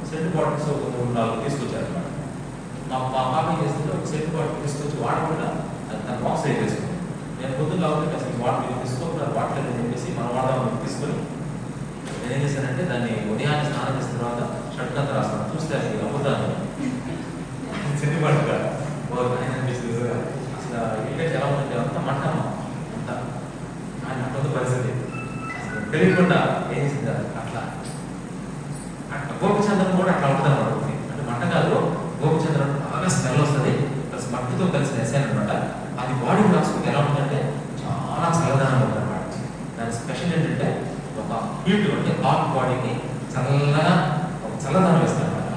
సెంట్ బాటిల్స్ 3-4 తీసుకొచ్చారు అనమాట. మా పాప చేస్తుంటే ఒక సెంట్ బాటిల్ తీసుకొచ్చి వాడకుండా అది తన బాక్స్ వేసేసుకుంది. నేను పొద్దున్న కాబట్టి అసలు వాటర్ తీసుకోకుండా వాటర్ అని చెప్పేసి మనం వాడదామని తీసుకొని నేనేం చేశానంటే దాన్ని ఉదయాన్నే స్నానం చేసిన తర్వాత షర్ట్ అంతా రాస్తాను. చూస్తే అది తెలియకుండా ఏం చేసింది అట్లా అట్లా గోపిచంద్రం కూడా అట్లా ఉంటుంది అనమాట. అంటే మంట కాదు, గోపిచంద్రం బాగా స్మెల్ వస్తుంది, ప్లస్ మట్టితో కలిసిన ఎసైన్ అనమాట. అది బాడీకి రాసుకుంటే ఎలా ఉంటుందంటే చాలా చల్లదనంగా ఉంటుంది అనమాట. దాని స్పెషల్ ఏంటంటే ఒక హీట్ అంటే హాట్ బాడీకి చల్లగా ఒక చల్లదనం వేస్తుంది అనమాట.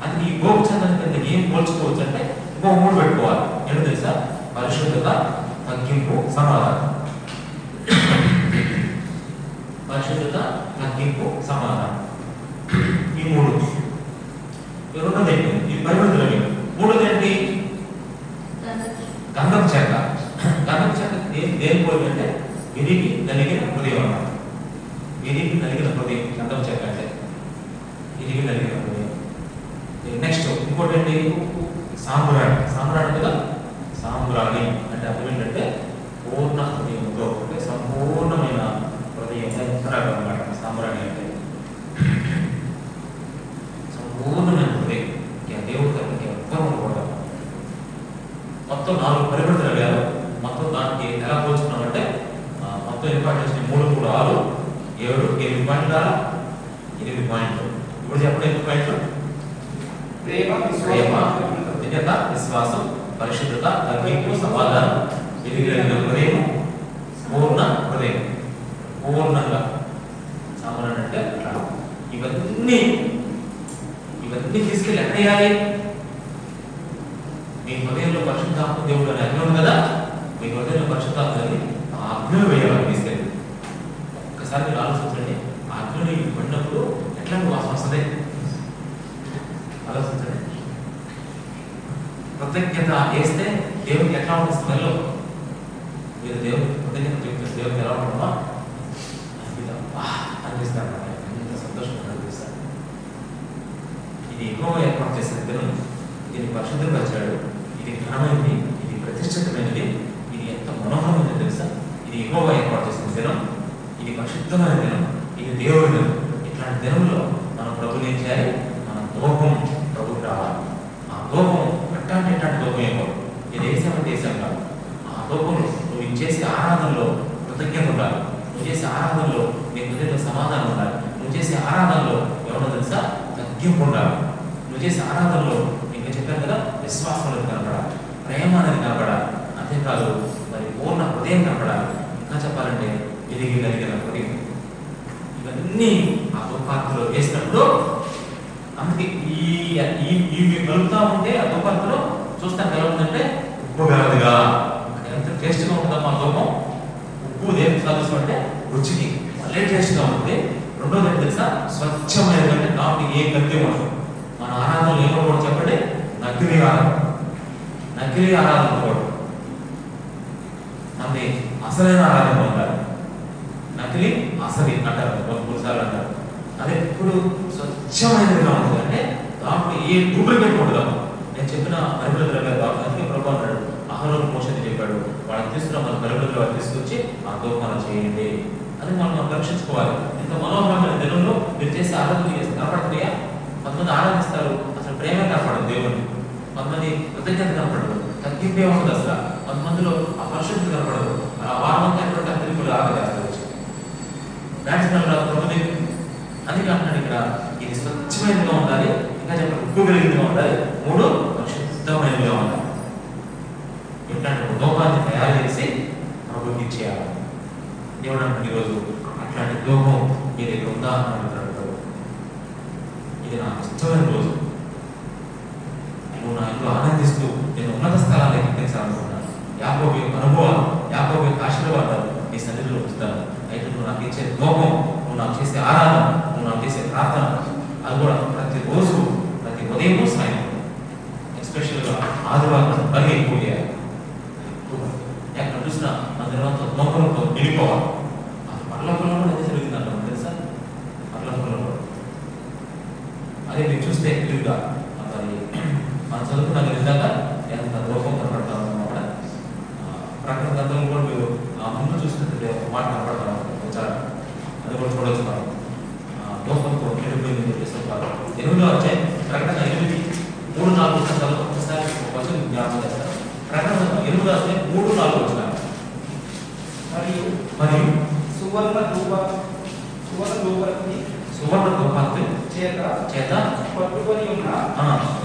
అది ఈ గోపిచంద్రం కింద ఏం పోల్చుకోవచ్చు అంటే ఇంకో 3 పెట్టుకోవాలి. ఏంటో తెలుసా? పరిశుద్ధత, తగ్గింపు, సమాధానం. పరిశుద్ధత, తగ్గింపు, సమాధానం, ఈ 3. రెండోది ఏంటి? ఈ పరిమళ ద్రవ్యం. మూడోది ఏంటి? గంధపు చెక్క. గంధపు చెక్క దేని పోలి అంటే విరిగి నలిగిన హృదయం అన్నమాట. విరిగి నలిగిన హృదయం గంధపు చెక్క అంటే విరిగి నలిగిన హృదయం. నెక్స్ట్ ఇంకోటి ఏంటి? సాంబ్రాణి. సాంబ్రాణి కదా, సాంబ్రాణి అంటే అర్థం ఏంటంటే పూర్ణ హృదయంతో, అంటే సంపూర్ణమైన హృదయం అన్నమాట. సాంబ్రాణి అంటే సంపూర్ణమైన హృదయం. దేవుడి దగ్గరికి ఎవ్వరూ ఉండకూడదు. మొత్తం 4 పరిమళ ద్రవ్యాలు. మొత్తం దానికి ఎలా పోల్చుకున్నామంటే మొత్తం ఎన్ని పాయింట్లు వచ్చినాయి? 3, 3, 6, 7, 8 పాయింట్లు, 8 పాయింట్లు. ఇప్పుడు చెప్పండి ఎన్ని పాయింట్లు? ప్రేమ, కృతజ్ఞత, విశ్వాసం, పరిశుద్ధత, తగ్గింపు, సమాధానం, విరిగిన హృదయం, పూర్ణ హృదయం. పూర్ణంగా సామాన్యం అంటే ఇవన్నీ తీసుకెళ్ళి ఎక్కడ వేయాలి? మీ హృదయంలో పరిశుద్ధాత్మ దేవుడు అని అగ్ని ఉంది కదా, మీ హృదయంలో పరిశుద్ధాత్మని ఆ అగ్నిలో వేయాలని తీసుకెళ్ళి. ఒక్కసారి మీరు ఆలోచించండి, ఆ అగ్నిని పడినప్పుడు ఎట్లాంటి వాసన వస్తుంది? ఆలోచించండి. కృతజ్ఞత వేస్తే దేవుడికి ఎట్లా ఉంటుంది స్మెల్? మీరు దేవుడికి కృతజ్ఞత చెప్తే దేవుడికి ఎలా ఉంటుందా అనిపిస్తారు, ఎంత సంతోషంగా అనిపిస్తారు. ఇది ఎక్కువ ఏర్పాటు చేసిన దినం, ఇది పరిశుద్ధపరిచాడు, ఇది ఘనమైనది, ఇది ప్రతిష్ఠితమైనది, ఇది ఎంత మనోహరమైనది తెలుసా? ఇది ఎక్కువ ఏర్పాటు చేసిన దినం, ఇది పరిశుద్ధమైన దినం, ఇది దేవుడి దినం. ఇట్లాంటి దినంలో మనం ప్రభుని ఏం చేయాలి? మన దూపం ప్రభుకి రావాలి. ఆ దూపం ఎట్లాంటి దూపం ఏమో, ఇది దేశం కాదు. ఆ దూపం నువ్వు చేసే ఆరాధనలో కృతజ్ఞత ఉండాలి, నువ్వు చేసే ఆరాధనలో నీ హృదయంలో సమాధానం ఉండాలి, నువ్వు చేసే ఆరాధనలో ఎవరో తెలుసా తగ్గింపు ఉండాలి, నువ్వు చేసే ఆరాధనలో ఇంకా చెప్పాను కదా విశ్వాసం అనేది కనపడాలి, ప్రేమ అనేది కనపడాలి, అంతేకాదు మరి పూర్ణ హృదయం కనపడాలి. ఇంకా చెప్పాలంటే విరిగి కలిగిన హృదయం. ఇవన్నీ ఆ దుఃఖార్తలో వేసినప్పుడు అందుకే ఈ కలుపుతా ఉంటే ఆ దుఃఖార్తలో చూస్తాను ఎలా ఉందంటే ఉప్పు గలదుగా, ఎంత టేస్ట్గా ఉంటుందమ్మా ధూపం. ఉప్పు దేనికి సాధిస్తాం అంటే రుచికి, మళ్ళీ టేస్ట్గా ఉంటుంది. రెండోది ఏంటి తెలుసా? స్వచ్ఛమైనది, అంటే నాకు ఏ కత్తి ఉండదు. మన ఆరాధనలు ఏమో చెప్పండి, నకిలీ ఆరాధన కూడా మనది అసలైన ఆరాధన ఉండాలి. నకిలీ అసలి అంటారు కొన్నిసార్లు అంటారు. అది ఎప్పుడు స్వచ్ఛమైనదిగా ఉంటుంది, అంటే దాంట్లో ఏ డూప్లికేట్ ఉండదు. నేను చెప్పిన పరిమళ ద్రవ్యాలు అందుకే ప్రభు అన్నాడు, ఆహారం మోషని చెప్పాడు, వాళ్ళకి తీసుకున్న మన పరిమళ ద్రవ్యాలు తీసుకొచ్చి ఆ దూపాలు చేయండి అని మనం పరీక్షించుకోవాలి. ఇంత మనోహరమైన దినంలో మీరు చేసే ఆరాధన కనపడుతున్నాయా? కొంతమంది ఆరాధిస్తారు, అసలు ప్రేమే కనపడదు దేవుని. కొంతమంది కృతజ్ఞత కనపడదు, తగ్గింపే ఉండదు అసలు. కొంతమందిలో ఆ పరిశుద్ధత కనపడదు. ఆ వారంతా ఎటువంటి అతిరిపులు ఆరాధిస్తారు ప్రభుత్వం. అందుకే అంటున్నాడు ఇక్కడ, ఇది స్వచ్ఛమైనదిగా ఉండాలి, ఇంకా చెప్పండి ఉప్పు కలిగినదిగా ఉండాలి, 3 పరిశుద్ధమైనదిగా ఉండాలి. ఇట్లాంటి దూపాన్ని తయారు చేసి ప్రభుత్వం ఇచ్చేయాలి. దేవుడు అంటే ఈరోజు అట్లాంటి దూపం మీ దగ్గర ఉందా అని అడుగుతాడు. ఇది నాకు ఇష్టమైన రోజు, నువ్వు నా ఇంట్లో ఆనందిస్తూ నేను ఉన్నత స్థలాన్ని ఎక్కించాలనుకున్నాను. యాకోబు యొక్క అనుభవాలు, యాకోబు యొక్క ఆశీర్వాదాలు నీ సన్నిధిలో ఉంచుతాను. అయితే నువ్వు నాకు ఇచ్చే దూపం, నువ్వు నాకు చేసే ఆరాధన, నువ్వు నాకు చేసే ప్రార్థన, అది కూడా ప్రతిరోజు, ప్రతి ఉదయము సాయంత్రం, ఎస్పెషల్గా ఆదివారం పని ఎక్కువ చేయాలి. ఎక్కడ చూసినా అందరంతా దూపంతో నిలిపోవాలి. అది పర్లకులంలో అయితే జరుగుతుంది అంటాం తెలుసా? పర్లకులంలో అదే మీరు చూస్తే ఎక్కువగా మరి మనం చదువుకున్నాక ఇందాక ఎంత దూపం కనపడతాం అన్నమాట. ప్రకటన గ్రంథంలో కూడా మీరు ముందు చూసినట్టు ఒక మాట కనపడతాం వచ్చారు, అది కూడా చూడవచ్చు. మనం దూపంతో నిలిపోయింది చెప్పేస్తుంటారు. 8వ అధ్యాయం ప్రకటన 8, 3, 4 చదువు. ఒకసారి ఒక వచనం జ్ఞాపకం చేస్తారు. ప్రకటన 8వ అధ్యాయం 3, 4 వచనాలు. మరియు సువర్ణ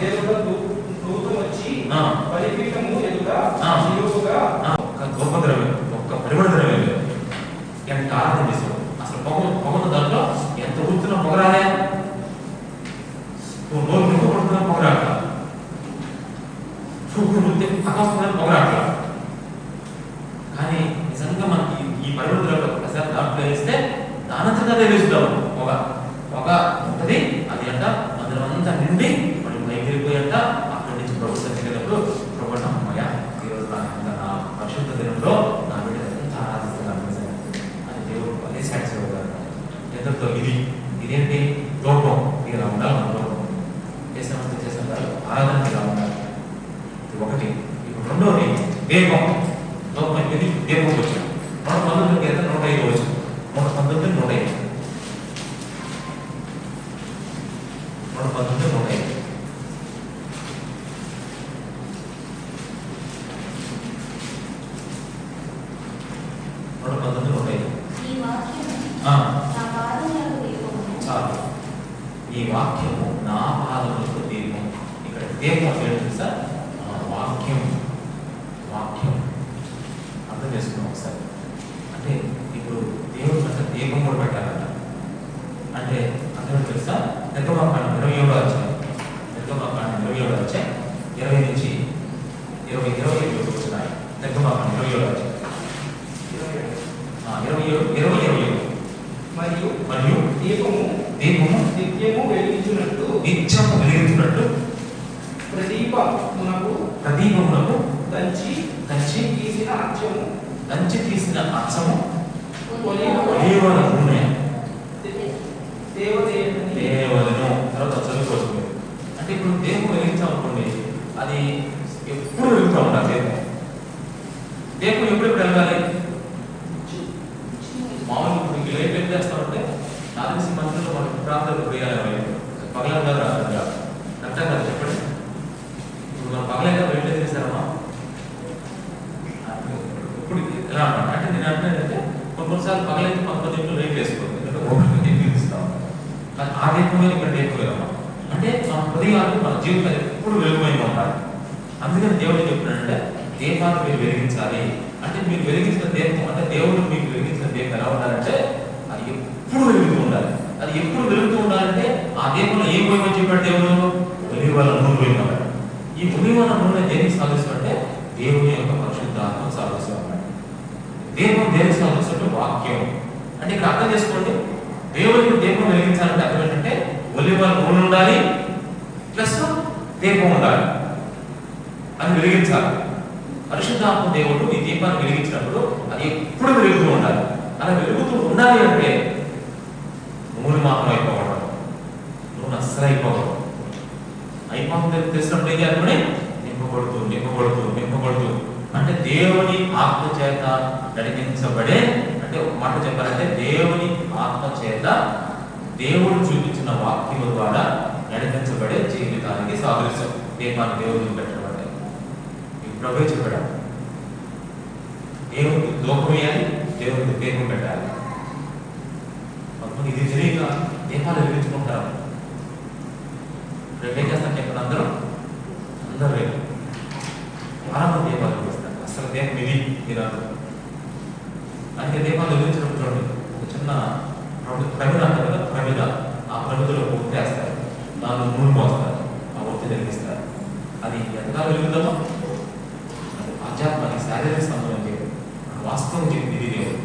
ఎదుట దూతం వచ్చి బలిపీఠము ఎదుట నిలువుగా ఒక్క ధూపద్రవ్యం, ఒక్క పరిమళ ద్రవ్యం లేదు. ఎంత ఆరాధన చేసావు అసలు పొగ దాంట్లో ఎంత ఊరుతున్నా పొగరాలే, నువ్వు నోరు నింపబడుతున్నా పొగరాట, చూపు నృత్య పక్కన పొగరాట. కానీ నిజంగా మనకి ఈ పరిమళ ద్రవ్యం ఒకసారి దాంట్లో వేస్తే దానంతగా వేస్తాము. పొగ ఉంటుంది, అది అంట అందులో అంతా నిండి మనం పైకెళ్ళిపోయాక అక్కడి నుంచి ప్రభు సచ్చినప్పుడు ప్రభు నమ్మయ్య ఈరోజు నా పరిశుద్ధ దినంలో నా బిడ్డ ఎంత ఆరాధిస్తున్నాను అని దేవుడు అదే సాటిస్ఫై అవుతారు. ఎంతో ఇదేంటి లోపం, ఇలా ఉండాలి. మన లోపం చేసిన ఆరాధన ఇలా ఉండాలి. ఇది ఒకటి. ఇప్పుడు రెండోది దీపం. లోపం అయిపోయింది, దీపం వచ్చింది. 119 ఎంత 105 వచ్చింది. 119 105 119 105 చాలు. ఈ వాక్యము నా పాదములకు దీపం. ఇక్కడ దీపం ఏంటి సార్? వాక్యం. వాక్యం అర్థం చేసుకున్నాం ఒకసారి. అంటే ఇప్పుడు దేవుడు అంటే దీపం కూడా పెట్టాలంట. అంటే అర్థం తెలుసా? నిర్గమకాండం 27వ అధ్యాయం, నిర్గమకాండం 27వ అధ్యాయం 20 నుంచి 27 వచ్చినాయి. నిర్గమకాండం 27వ అధ్యాయం 27 మరియు దీపము నిత్యము వెలిగించున్నట్టు ప్రదీపమునకు దంచి తీసిన అచ్చము ఒలీవల నూనె దేవదను. తర్వాత చదువుకోవచ్చు. అంటే ఇప్పుడు దీపం వెలిగించామనుకోండి, అది ఎప్పుడు వెలుగుతూ ఉండాలి. దీపం ఎప్పుడెప్పుడు వెళ్ళాలి? మామూలు ఇప్పుడు లైట్ ఏం చేస్తామంటే నాలుగు మంత్రులు మన ప్రాంతాలు పోయాలి. పగలంగా అర్థం కాదు చెప్పండి. ఇప్పుడు మనం పగలంగా వెంట చేశారమ్మా. ఇప్పుడు ఎలా అన్నమాట అంటే నేను అంటున్నానంటే కొన్నిసార్లు పగలైతే 11 లైట్ వేసుకోవాలి. ఎందుకంటే ఓపెన్ తీస్తాం. కానీ ఆ దీపమే ఇక్కడ దీపమా అంటే మన హృదయాలు, మన జీవితాలు ఎప్పుడు వెలుగుమైనా ఉండాలి. అందుకని దేవుడు చెప్తున్నాడంటే దీపాన్ని మీరు వెలిగించాలి. అంటే మీరు వెలిగించిన దీపం అంటే దేవుడు మీకు వెలిగించిన దీపం ఎలా ఉండాలంటే అది ఎప్పుడు వెలుగుతూ ఉండాలి. అది ఎప్పుడు వెలుగుతూ ఉండాలంటే ఆ దీపంలో ఏం పోయమని చెప్పాడు దేవుడు? ఒలీవల నూనె పోయమన్నాడు. ఈ ఒలీవల నూనె దేనికి సాధిస్తుంటే దేవుని యొక్క పరిశుద్ధాత్మను సాధిస్తూ ఉన్నాడు. దీపం దేనికి సాధిస్తుంటే వాక్యం. అంటే ఇక్కడ అర్థం చేసుకోండి, దేవుడికి దీపం వెలిగించాలంటే అర్థం ఏంటంటే ఒలీవల నూనె ఉండాలి ప్లస్ దీపం ఉండాలి. అది వెలిగించాలి. పరిశుద్ధాత్మ దేవుడు ఈ దీపాన్ని వెలిగించినప్పుడు అది ఎప్పుడు వెలుగుతూ ఉండాలి. అలా వెలుగుతూ ఉండాలి అంటే నూనె మాత్రం అయిపోవడం, నూనె అస్సలు అయిపోవడం. అయిపోతుంది తెలిసినప్పుడు ఏం చేయాలి? నింపబడుతూ అంటే దేవుని ఆత్మ చేత నడిపించబడే, అంటే ఒక మాట చెప్పాలంటే దేవుని ఆత్మ చేత దేవుడు చూపించిన వాక్యం ద్వారా నడిపించబడే జీవితానికి సాదృశ్యం దీపాన్ని దేవుడికి పెట్టడం. అంటే ప్రభు చెప్పాడు దేవుడికి దూపం వేయాలి, దేవుడికి దీపం పెట్టాలి. ఇది తెలియక దీపాలు వెలిగించుకుంటారు. రేపు ఏం చేస్తాను చెప్పండి, అందరూ రేపు ఆరంభం దీపాలు వెలిగిస్తారు. అసలు దీపం ఇది తినాలి. అందుకే దీపాలు వెలిగించినప్పుడు చూడండి, ఒక చిన్న ప్రమిద అంటారు కదా, ప్రమిద. ఆ ప్రమిదలో ఒత్తి వేస్తారు, దానిలో నూనె పోస్తారు, ఆ ఒత్తి వెలిగిస్తారు. అది ఎంతగా వెలుగుతామో ఆధ్యాత్మిక శారీరక సంబంధం చేయదు, వాస్తవం చెప్పింది ఇది దేవుడు.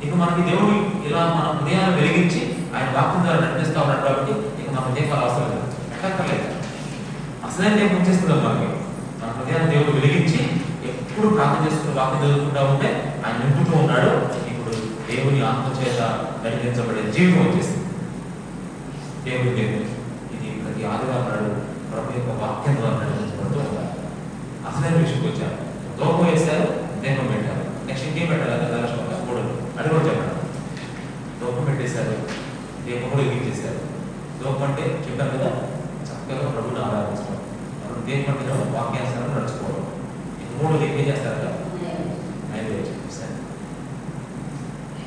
ఇక మనకి దేవుడు ఇలా మన హృదయాన్ని వెలిగించి ఆయన వాక్యం ద్వారా నడిపిస్తూ ఉన్నాడు కాబట్టి ఇక మన దీపాలు అవసరం లేదు, ఎక్కర్లేదు. అసలైన దీపం వచ్చేస్తుంది మనకి. మన హృదయాన్ని దేవుడు వెలిగించి ఎప్పుడు ప్రార్థన చేసుకుని వాక్యం చదువుకుంటూ ఉంటే ఆయన నింపుతూ ఉన్నాడు. ఇప్పుడు దేవుని ఆత్మ చేత నడిపించబడే జీవితం వచ్చేసింది. దేవుడు ఇది ప్రతి ఆదివారం నాడు ప్రభు యొక్క వాక్యం ద్వారా నడిపించబడుతూ ఉండాలి. అసలైన విషయంకి వచ్చారు. దూపం వేశారు, దీపం పెట్టారు. నెక్స్ట్ ఇంకేం పెట్టాలి? దర్శనంగా 3 అది కూడా చెప్పారు. దూపం పెట్టేశారు, దీపం కూడా ఎగిరించేశారు. దూపం అంటే చెప్పారు కదా, చక్కగా ప్రభుని ఆరాధించడం. అప్పుడు దీపం అంటే వాక్యాసనం నడుచుకోవడం. 3 ఏం చేస్తారట? నైవేద్యం. సరే,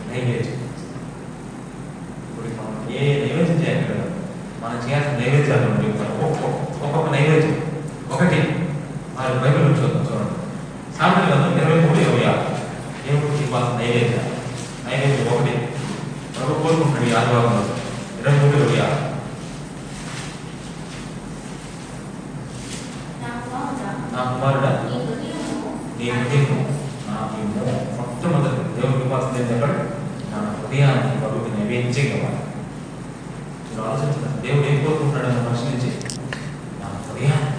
నైవేద్యం. ఇప్పుడు మనం ఏ నైవేద్యం చేయాలి కదా, మనం చేయాల్సిన నైవేద్యాలు ఉంటాయి. ఒక్కొక్క నైవేద్యం ఒకటి మరి బైబిల్ చూద్దాం చూడండి. సామెతల గ్రంథం 23:26 దేవుడికి ఇవ్వాల్సిన నైవేద్యం ఒకటి ప్రభు కోరుకుంటాడు ఈ ఆదివారంలో 23:26 నా కుమారుడా నీ హృదయము నాకు మొట్టమొదటి దేవుడికి ఇవ్వాల్సింది ఏంటంటే నా హృదయాన్ని ప్రభుకి నైవేద్యం ఇవ్వాలి. మీరు ఆలోచించారు దేవుడు ఏం కోరుకుంటాడని మనిషి నుంచి నా హృదయాన్ని.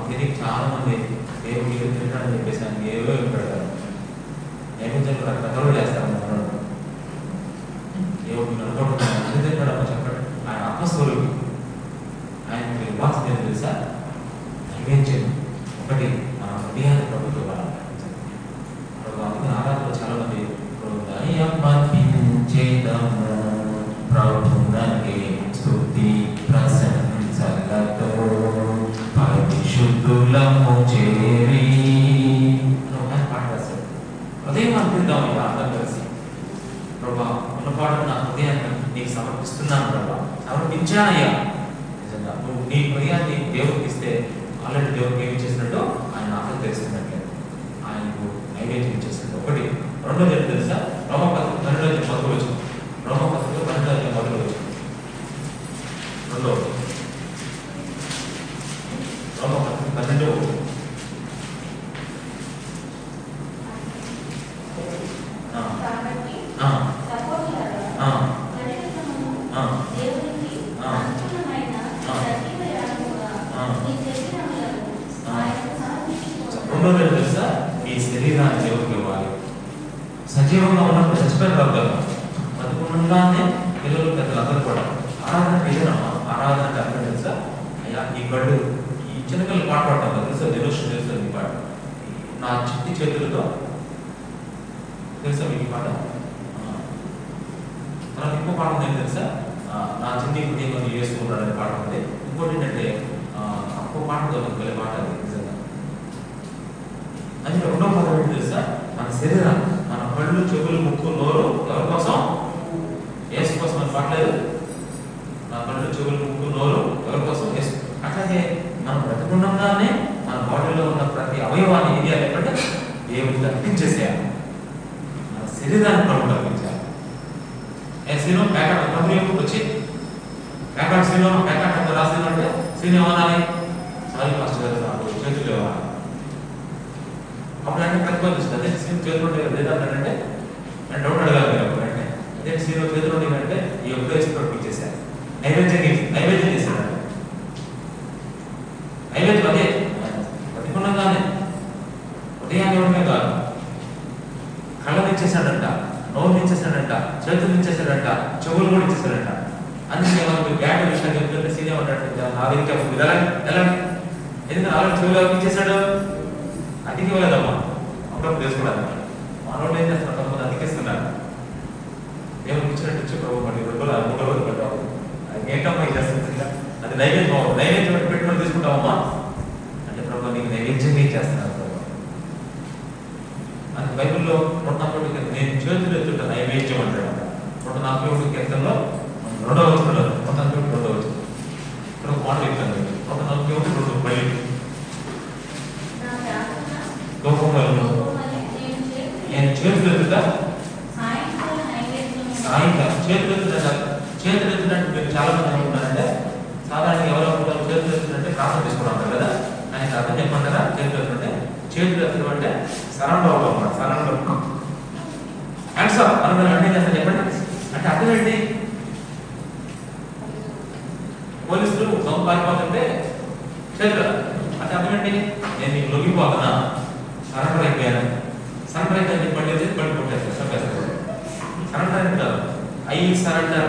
తిరిగి చాలా మంది దేవుడికి తింటాడని చెప్పేసి ఆయన ఏవో పెడతారు. నైవేద్యం రకరకాలు చేస్తారు. దేవుడికి అనుకుంటున్నాను అన్ని తింటాడమ్మా చెప్పండి. ఆయన ఆత్మస్వరూపి. ఆయన మీరు ఇవ్వాల్సింది ఏం తెలుసా? నైవేద్యం ఒకటి మన హృదయాన్ని ప్రభుత్వం ఆరాధన చాలా మంది ప్రభునకే స్తుతి ప్రశంసలతో పరిశుద్ధులము చేరి పాట రాశారు. హృదయం అనిపిద్దాం ఇలా అందరం కలిసి ప్రభా ఉన్నపాటు నా హృదయాన్ని నీకు సమర్పిస్తున్నాను ప్రభా, సమర్పించానయ్యా. నిజంగా నువ్వు నీ హృదయాన్ని దేవుడికి ఇస్తే ఆల్రెడీ దేవుడికి ఏమి చేసినట్టు ఆయన ఆకలి తెలుసుకున్నట్లే ఆయనకు నైవేద్యం ఇచ్చేసినట్టు. ఒకటి రెండో జరిగి తెలుసా? రోమపత్రిక 12:10 రోమపత్రిక 12:10 రెండో రోమపత్రిక 12 రెండోది తెలుసా? ఈ శరీరాన్ని దేవుడికి ఇవ్వాలి. సజీవంగా ఉన్నప్పుడు చచ్చిపోయిన కదా బతుకుండానే పిల్లలు పెద్దలు అందరూ కూడా ఆరాధన ఏదైనా ఆరాధన అర్థం తెలుసా? అయ్యా ఈ కళ్ళు ఈ చిన్నపిల్లలు పాట పాడతాం కదా తెలుసా? నిరోషం తెలుస్తుంది ఈ పాట. నా చిట్టి చేతులతో తెలుసా మీకు పాట? తర్వాత ఇంకో పాట ఉంది తెలుసా? నా చిన్ని హృదయం చేసుకుంటాడనే పాట ఉంది. ఇంకోటి ఏంటంటే ఇంకో పాటతో వెళ్ళే పాట అది నిజంగా. అది రెండో పదం ఏంటి తెలుసా? మన శరీరం, మన కళ్ళు, చెవులు, ముక్కు, నోరు ఎవరి కోసం? యేసు కోసం అని పాటలేదు. నా కళ్ళు, చెవులు, ముక్కు, నోరు ఎవరి కోసం? యేసు. అట్లాగే మనం బ్రతకుండగానే మన బాడీలో ఉన్న ప్రతి అవయవాన్ని ఏది అంటే దేవుడికి అర్పించేసేయాలి. మన శరీరాన్ని ప్రభుత్వం అర్పించాలి. శ్రీను ప్యాకెట్ కంపెనీ వచ్చి ప్యాకెట్ శ్రీను ప్యాకెట్ అంత రాసిన అంటే శ్రీను ఏమనాలి? సారీ ఫస్ట్ నాకు చేతులు ఇవ్వాలి. అప్పుడు అంటే ప్రతిపాదిస్తుంది. అదే శ్రీను చేతులు లేదంటే నేను డౌట్ అడగాలి మీరు అప్పుడంటే. అదే శ్రీను చేతులు అంటే ఈ ఒక్క వేసి పంపించేశారు. నైవేద్యం చేశాడు. నైవేద్యం అదే ప్రతిగుణంగానే ఉదయాన్ని ఇవ్వడమే కాదు, కళ్ళని ఇచ్చేసాడంట, నోరు ఇచ్చేసాడంట, చేతులు ఇచ్చేసాడంట, చెవులు కూడా ఇచ్చేసాడంట. అందుకే మనకు గ్యాట్ విషయాన్ని చెప్తుంటే సీనియర్ ఉంటాడు నాలుగు ఎలా ఎందుకంటే నాలుగు చెవులు ఇచ్చేసాడు. అతికి ఇవ్వలేదమ్మా, అప్పుడప్పుడు వేసుకోవడానికి. మనోళ్ళు ఏం చేస్తున్నారు? తప్పదు అతికిస్తున్నారు. దేవుడికి ఇచ్చినట్టు ఇచ్చే ప్రభు మళ్ళీ 2 రోజులు 3 రోజులు పెట్టావు. అది ఏంటమ్మా ఇది చేస్తుంది? అది నైవేద్యం పెట్టుకొని తీసుకుంటావమ్మా అంటే ప్రభు నీకు నైవేద్యంగా చేస్తున్నారు. అది బైబిల్లో 140 నేను చేతులు ఎత్తుట నైవేద్యం అంటాడు. 141 కీర్తనలో 2వ వచనంలో 141 2వ వచనం ఇక్కడ ఒక మాట చెప్తాను. 141 2 మళ్ళీ నేను చేతులు ఎత్తుట సాయంకాలం చేతులు ఎత్తునంటే మీరు చాలా మంది అనుకుంటారంటే సాధారణంగా ఎవరు అనుకుంటారు? చేతులు ఎత్తునంటే ప్రార్థన చేసుకోవడం అంటారు కదా. ఆయన అర్థం చెప్పమంటారా? చేతులు ఎత్తునంటే చేతులు ఎత్తడం అంటే సరౌండ్ అవ్వడం అన్నమాట. సరౌండ్ హ్యాండ్స్ అప్ అనుకుని అంటే చేస్తారు చెప్పండి. అంటే అర్థం ఏంటి? పోలీసులు సొంత పారిపోతుంటే చేతులు అంటే అర్థం ఏంటి? నేను నీకు లొంగిపోతున్నా, సరెండర్ అయిపోయాను. సరెండర్ అయితే పడేది పడి కొట్టేస్తారు, చంపేస్తారు. సరెండర్ అంటే కాదు, ఐ సరెండర్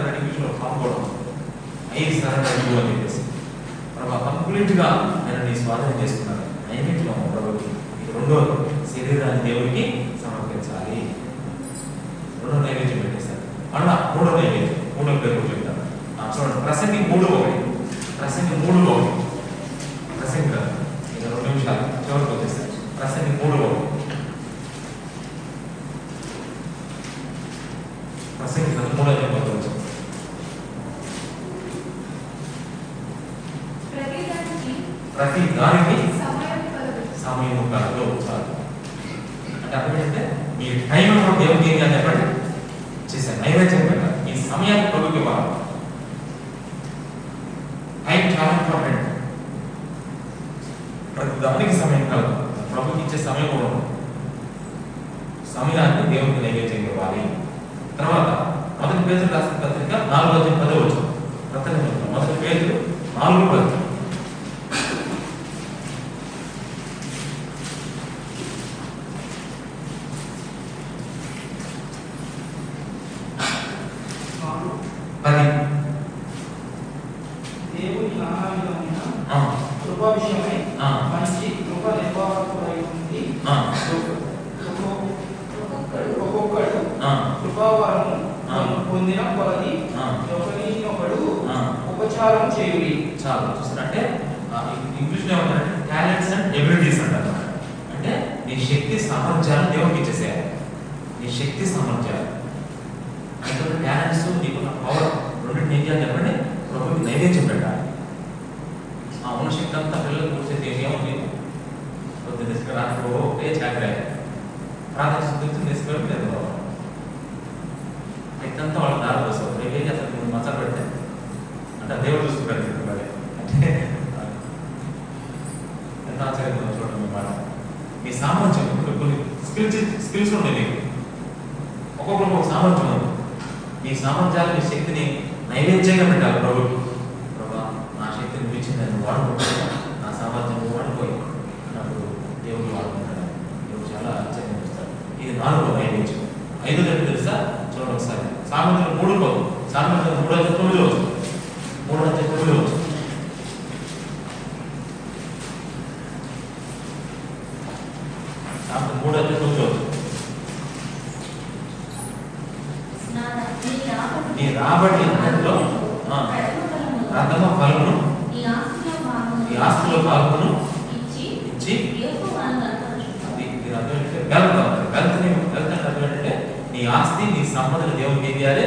అని ఇంగ్లీష్లో కాంపౌండ్ ఐ సరెండర్ అని చెప్పేసి ప్రభావ కంప్లీట్గా నేను నీ స్వాధీనం చేసుకున్నాను. నైవేద్యం ప్రభుకి. రెండోది శరీరాన్ని దేవుడికి సమర్పించాలి. రెండో నైవేద్యం పెట్టేశారు. మళ్ళా మూడో నైవేద్యం, మూడో పేరు చెప్తాను. చూడండి, ప్రసంగి 3:1 ప్రసంగి 3:1 ప్రసంగి 2 నిమిషాలు చివరికి వచ్చేసారు. ప్రసంగి 3:1 ప్రసంగి 3:1 ప్రతి దానికి సమయం కలదు. అంటే అప్పుడు ఏంటంటే మీ టైం కూడా దేవుడికి ఏం చేయాలి చెప్పండి, చేశాను నైవేద్యం పెట్టాలి. ఈ సమయాన్ని ప్రభుకి ఇవ్వాలి. టైం చాలా ఇంపార్టెంట్. ప్రతి దానికి సమయం కలదు. ప్రభుకి ఇచ్చే సమయం కూడా ఉంది. సమయాన్ని దేవుడికి నైవేద్యం ఇవ్వాలి. తర్వాత మొదటి పేజీలు రాసిన పత్రిక 4:10 మొదటి పేజీలు 4:10. దేవుని నానా విధమైన కృపా విషయమై మంచి కృప నిర్వాహకుడై ఉండి ఒక్కొక్కడు కృపావరము పొందిన కొలది ఒకరినొకడు ఉపచారం చేయుడి. చాలు చూస్తారంటే ఇంగ్లీష్లో ఏమంటారంటే టాలెంట్స్ అండ్ ఎబిలిటీస్ అంటారు. అంటే నీ శక్తి సామర్థ్యాలను దేవుడికి ఇచ్చేసేయాలి. నీ శక్తి సామర్థ్యాలు అంటే టాలెంట్స్ నీకున్న పవర్ రెండింటిని ఏం చేయాలి చెప్పండి, ప్రభుకి నైవేద్యం పెట్టాలి. ఆ ఉన్న శక్తి అంతా పిల్లలు కూర్చొని ఏముంది కొద్ది తీసుకురానికి ఒకటే చాకరే ప్రార్థించి తీసుకెళ్ళి శక్తి అంతా వాళ్ళకి దారి వస్తారు. రేపు ఏం చేస్తారు, మచ్చ పెడితే అంటే దేవుడు చూసుకుంటారు. అంటే ఎంత ఆశ్చర్యంగా చూడండి మీ మాట. మీ సామర్థ్యం కొన్ని స్కిల్స్ ఉంటాయి మీకు, ఒక్కొక్కరికి ఒక సామర్థ్యం ఉంది. మీ సామర్థ్యాలు మీ శక్తిని నైవేద్యంగా పెట్టాలి ప్రభుకి. ప్రభా నా శక్తిని పిలిచి నేను వాడుకుంటాను, నా సామర్థ్యం వాడుకోయి అన్నప్పుడు దేవుడు వాడుకుంటాడు. దేవుడు చాలా ఆశ్చర్యం ఇస్తాడు. ఇది 4వ నైవేద్యం. 5 గంటలు తెలుసా చూడండి ఒకసారి. సామెతలు 3 సామెతలు 3:9 వచ్చు. 3:9 వచ్చు. సామెతలు 3:9 వచ్చు. నీ రాబడి అంతట్లో ప్రథమ ఫలమును ఈ ఆస్తిలో పాల్గొను ఇచ్చి అంటే నీ ఆస్తి నీ సంపదలు దేవునికి ఏం చేయాలి,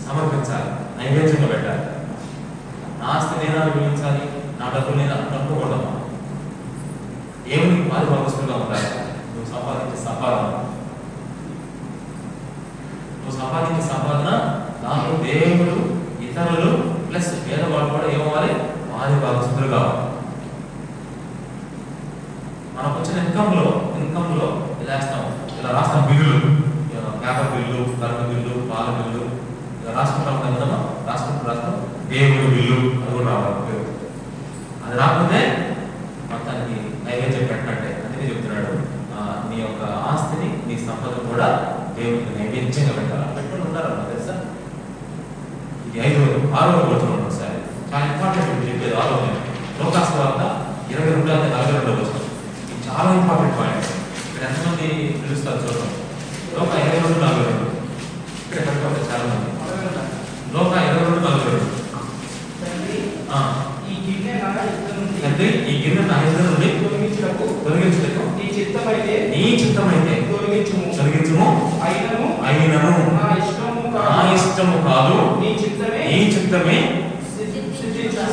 సమర్పించాలి, నైవేద్యంగా పెట్టాలి. నా ఆస్తి నేను అనుభవించాలి, నా డబ్బులు నేను అనుకోకూడదమ్మా. దేవునికి మాది భాగస్తులుగా ఉండాలి. నువ్వు సంపాదించే సంపాదన దాంట్లో దేవుడు ఇతరులు ప్లస్ పేదవాళ్ళు కూడా ఏమవ్వాలి, మాది భాగస్తులు కావాలి. మనకు వచ్చిన ఇన్కంలో ఇలా వేస్తాం, ఇలా రాస్తాం బిల్లులు, పేపర్ బిల్లు, కరెంటు బిల్లు, పాల బిల్లు ఇలా రాసుకుంటాం కదమ్మా. రాసుకుంటాం దేవుడు బిల్లు అది కూడా రావాలి. అది రాకపోతే మొత్తానికి నైవేద్యం పెట్టండి. అందుకే చెప్తున్నాడు నీ యొక్క ఆస్తిని నీ సంపద కూడా దేవుడికి నైవేద్యంగా పెట్టాలి. పెట్టుకుని ఉన్నారమ్మా తెలుసా. ఇది 6వ వచనం ఒకసారి చాలా ఇంపార్టెంట్ చెప్పేది. 6వ లోకాసు వార్త 22:42 ఇది చాలా ఇంపార్టెంట్ పాయింట్. ఇక్కడ ఎంతమంది పిలుస్తారు చూడండి. లోక 22:42 ఇక్కడ కట్టుకోవాలి చాలా మంది. లోక 22:42 ఈ గిన్నె నా ఇద్దరు నుండి తొలగించుటకు నీ చిత్తమైతే తొలగించుము, అయినను నా ఇష్టము కాదు నీ చిత్తమే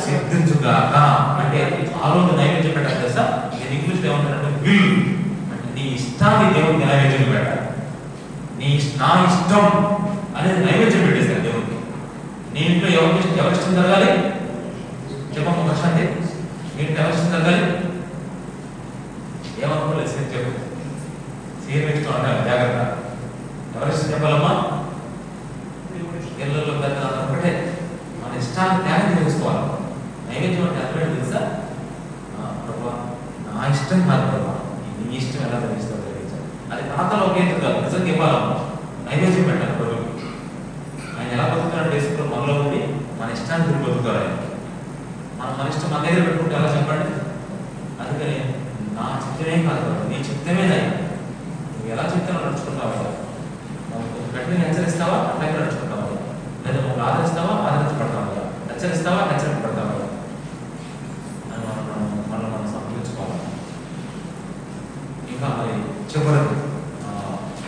సిద్ధించుగాక. అంటే ఆ రోజు నైవేద్యం పెట్టాలి తెలుసా. నేను ఇంగ్లీష్ ఏమంటారంటే విల్, అంటే నీ ఇష్టాన్ని దేవుడికి నైవేద్యం పెట్టాలి. నా ఇష్టం అనేది నైవేద్యం పెట్టేశారు దేవుడికి. నీ ఇంట్లో ఎవరిష్టం జరగాలి చెప్పమ్మ కష్టండి. మీ ఇంట్లో ఎవరిష్టం జరగాలి ఏమనుకోలేదు సేమ్ చెప్పు. సేమ్ ఇష్టం అంటారు జాగ్రత్త. ఎవరిష్టం చెప్పాలమ్మా, ఇళ్ళల్లో పెద్ద ఒకటే మన ఇష్టాన్ని త్యాగం చేసుకోవాలి. నైవేద్యం అంటే అర్థం తెలుసా, ప్రభా నా ఇష్టం కాదు ప్రభా, నీ ఇష్టం ఎలా తెలుస్తావు తెలియదు. అది ప్రాంతంలో ఒకే కాదు, నిజంగా ఇవ్వాలమ్మా. నైవేద్యం పెట్టాలి ప్రభుకి. ఆయన ఎలా బతుకుతాడు చేసుకుని మనలో ఉండి మన ఇష్టాన్ని తిరిగి బతుకుతారు. ఆయన మన ఇష్టం మన దగ్గర పెట్టుకుంటే ఎలా చెప్పండి. అందుకని నా చిత్తమే కాదు నీ చిత్తమే నాయన, నువ్వు ఎలా చెప్తానో నడుచుకుంటావా, కొంచెం గట్టిగా హెచ్చరిస్తావా అట్లాగే నడుచుకుంటావా, లేదా నువ్వు ఆదరిస్తావా ఆదరించబడతావా, హెచ్చరిస్తావా హెచ్చరించబడతావా అని మనం సంప్రదించుకోవాలి. ఇంకా మరి చివరి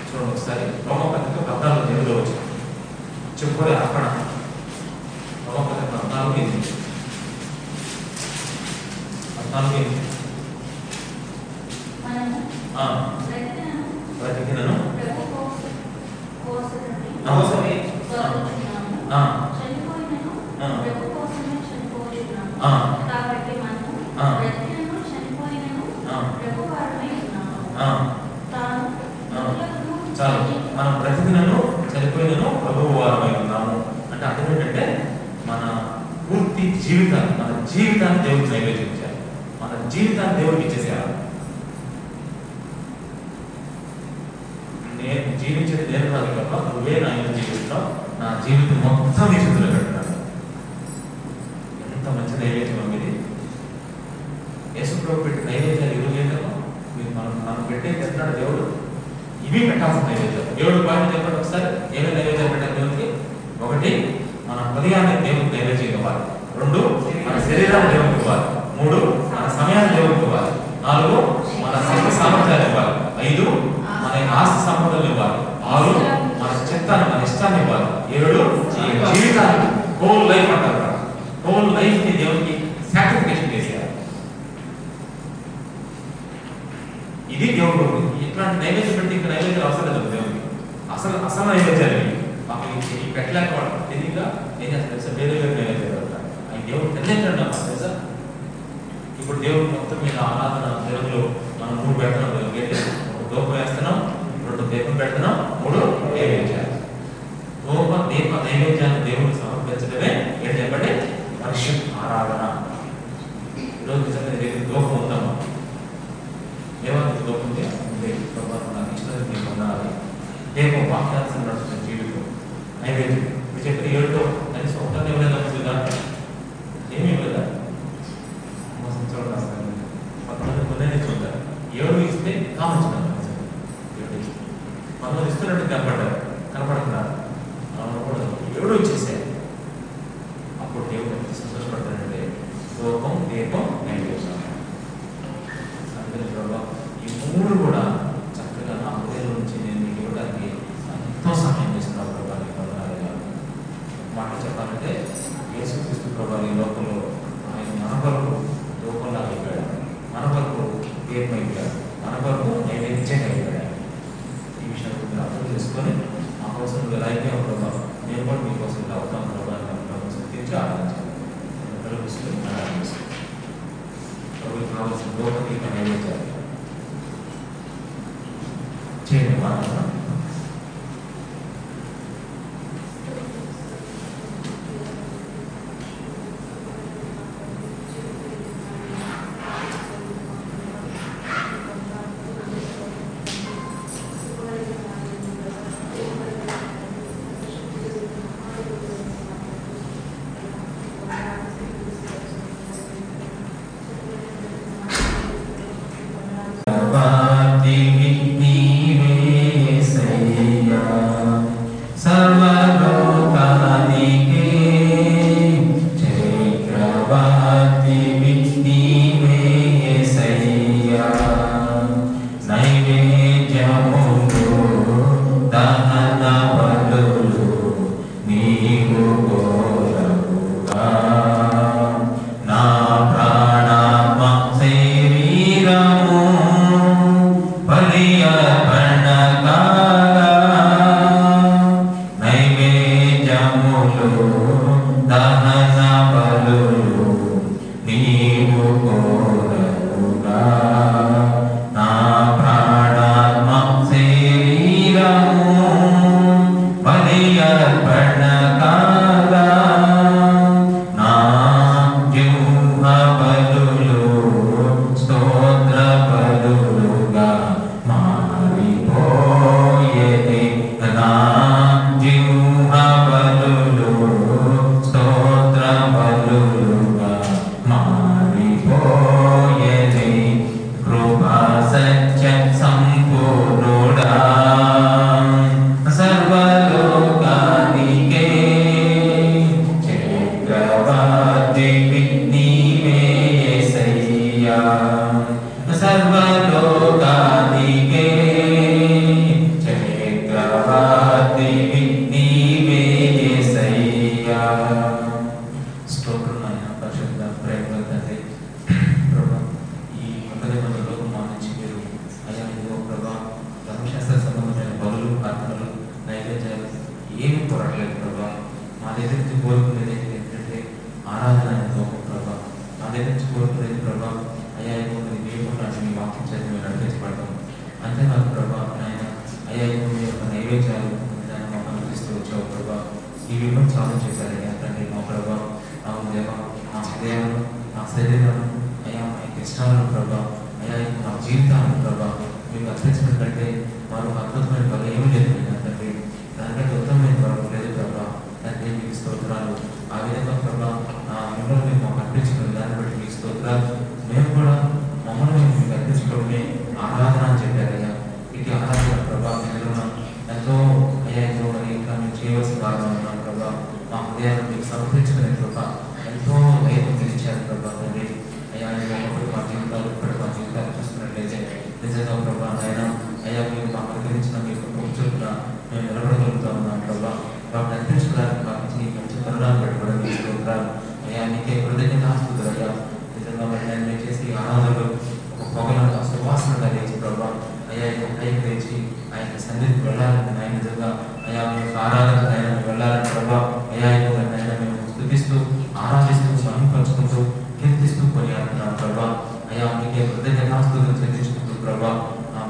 చూడండి ఒకసారి రోమపత్రిక 14:8 చివరి అర్పణ. రోమపత్రిక 14:8 4:8 బ్రతికినను చాలు, మనం బ్రతికినను చనిపోయినను ప్రభువు వారమై ఉన్నాము అంటే అర్థం ఏంటంటే మన పూర్తి జీవితాన్ని, మన జీవితాన్ని దేవుడికి నైవేద్యం చేయాలి, మన జీవితాన్ని దేవుడికి ఇచ్చేసేయాలి. నేను జీవించేది నేను కాదు తప్ప నువ్వే నా ఇంట్లో జీవిస్తున్నావు, నా జీవితం మొత్తం నీ చేతిలో పెడుతున్నాను. ఎంత మంచి నైవేద్యం అనేది యేసు ప్రభు పెట్టి నైవేద్యాలు ఈరోజు ఏంటో మీరు మనం పెట్టే తెస్తున్నాడు దేవుడు. ఇవి పెట్టాల్సిన నైవేద్యం. 7 పాయింట్లు చెప్పండి ఒకసారి. ఏమేమి నైవేద్యాలు పెట్టాలి దేవుడికి? 1, మన హృదయాన్ని దేవుడికి నైవేద్యం ఇవ్వాలి. 2, మన శరీరాన్ని దేవుడికి ఇవ్వాలి. 3, మన సమయాన్ని దేవుడికి ఇవ్వాలి. 4, మన శక్తి సామర్థ్యాలు ఇవ్వాలి. 5, మన ఆస్తి సంపదలు ఇవ్వాలి. 6, మన చిత్తాన్ని, మన ఇష్టాన్ని ఇవ్వాలి. 7, జీవితాన్ని, హోల్ లైఫ్ అంటారు. హోల్ లైఫ్ ని దేవుడికి సాక్రిఫికేషన్ చేసేయాలి. ఇది దేవుడు. ఇట్లాంటి నైవేద్యం పెట్టి ఇంకా నైవేద్యం అవసరం లేదు దేవుడికి. అసలు నైవేద్యాలు మాకు పెట్టలేక వాడు తెలియక నేను తెలుసా వేరే వేరే నైవేద్యాలు పెడతాను. అవి దేవుడు తెలియకండి మాకు తెలుసా. ఇప్పుడు దేవుడు మొత్తం మీద ఆరాధన దేవుళ్ళు మనం 3 పెడుతున్నాం. దేవుడికి 1 దూపం వేస్తున్నాం, 2 దీపం పెడుతున్నాం, 3 నైవేద్యాలు. దూప దీప నైవేద్యాన్ని దేవుడికి సమర్పించడమే ఏంటి చెప్పండి? పరిశుద్ధ ఆరాధన. ఈరోజు నిజంగా దేవుడికి దూపం ఉందామా? దేవానికి దూపం ఉంది. నాకు ఇచ్చినది మీకు ఉండాలి. దీపం వాక్యాన్ని నడుస్తున్న జీవితం నైవేద్యం. మీరు చెప్పిన 7తో కనీసం ఒకటే ఇవ్వలేదా? ఏమీ ఇవ్వలేదా? మోసం చూడాలి. 19 చూద్దాం. 7 ఇస్తే కావచ్చు. 7 ఇస్తున్నట్టు కనపడుతున్నారు. 7 ఇచ్చేసారు. అప్పుడు దేవుడు ఎంత సంతోషపడతాడంటే దూపం, దీపం, నైవేద్యం. ఈ 3 కూడా చక్కగా నా హృదయం నుంచి నేను మీకు ఇవ్వడానికి ఎంతో సహాయం చేస్తున్నాను ప్రభావి. మాట చెప్పాలంటే యేసుక్రీస్తు ప్రభావి ఈ లోకంలో ఆయన మన కొరకు రూపంలాగా అయిపోయాడు, మన కొరకు దీపం అయిపోయాడు, మన కొరకు నైవేద్యంగా అయిపోయాడు. ఈ విషయం మీరు అర్థం చేసుకొని మా కోసం మీరు అయిపోయాం ప్రభావం, నేను కూడా మీకోసం ఇలా అవుతాం ప్రభావం కోసం తీర్చి ఆరాధించాలి. ఆరాధించాలి. ప్రభుత్వం కావాల్సిన లోపలికి నైవేద్యాలు చేయండి. ఆరాధన స్తోత్రం నాయన. పరిశుద్ధ ప్రేమ తండ్రి ప్రభు దేవ మా హృదయాలను మా శరీరాలను అయ్యా మా యొక్క ఇష్టాలను ప్రభా అయ్యా మా జీవితాలను ప్రభా మీకు అర్పించడం కంటే మరొక అద్భుతమైన వల్ల ఏమి లేదు తండ్రి. దానికంటే ఉత్తమమైన వరకు లేదు ప్రభా. తండ్రి మీకు స్తోత్రాలు. ఆ విధంగా ప్రభా మిమ్మల్ని మేము మాకు అర్పించుకుని దాన్ని బట్టి మీకు స్తోత్రాలు. మేము కూడా మమ్మల్ని మీకు అర్పించుకోవడమే ఆరాధన అని చెప్పారయ్యా. ఇది ఆరాధన ప్రభా. మేము ఎంతో అయ్యా ఎంతో మరి ఇంకా మేము చేయవలసిన వారు ఉన్నాం ప్రభా. మా హృదయాన్ని మీకు సమర్పించుకునే ప్రభా ఎంతో ధైర్యం తెలిచారు ప్రభా తండ్రి. అయ్యా మా జీవితాలు ఇప్పుడు మా జీవితాలు చూసుకున్నట్లయితే నిజంగా ప్రభా ఆయన అయ్యా మీరు మాకు అనుగ్రహించిన మీకు కూర్చున్న మేము నిలబడగలుగుతా ఉన్నాం ప్రభా. వాటిని అర్పించుకోవడానికి మాకు మంచి తరుణాలు పెట్టుకోవడం తీసుకుంటారు అయ్యా. నీకే కృతజ్ఞతాస్తుతులు అయ్యా. నిజంగా మరి నేను చేసి ఆనందంలో ఒక పొగలను సువాసనగా లేచి ప్రభా అయ్యా పైకి లేచి ఆయన సన్నిధికి వెళ్ళాలని ఆయన నిజంగా అయ్యా మేము ఆరాధన ఆయన వెళ్ళాలని ప్రభా అయ్యా ఆయన మేము స్తుతిస్తూ ఆరాధిస్తూ సమీపరుచుకుంటూ కీర్తిస్తూ కొనియాడుతున్నాం ప్రభా అయ్యా. మీకే కృతజ్ఞతాస్తుతులు చెల్లించుకుంటూ ప్రభా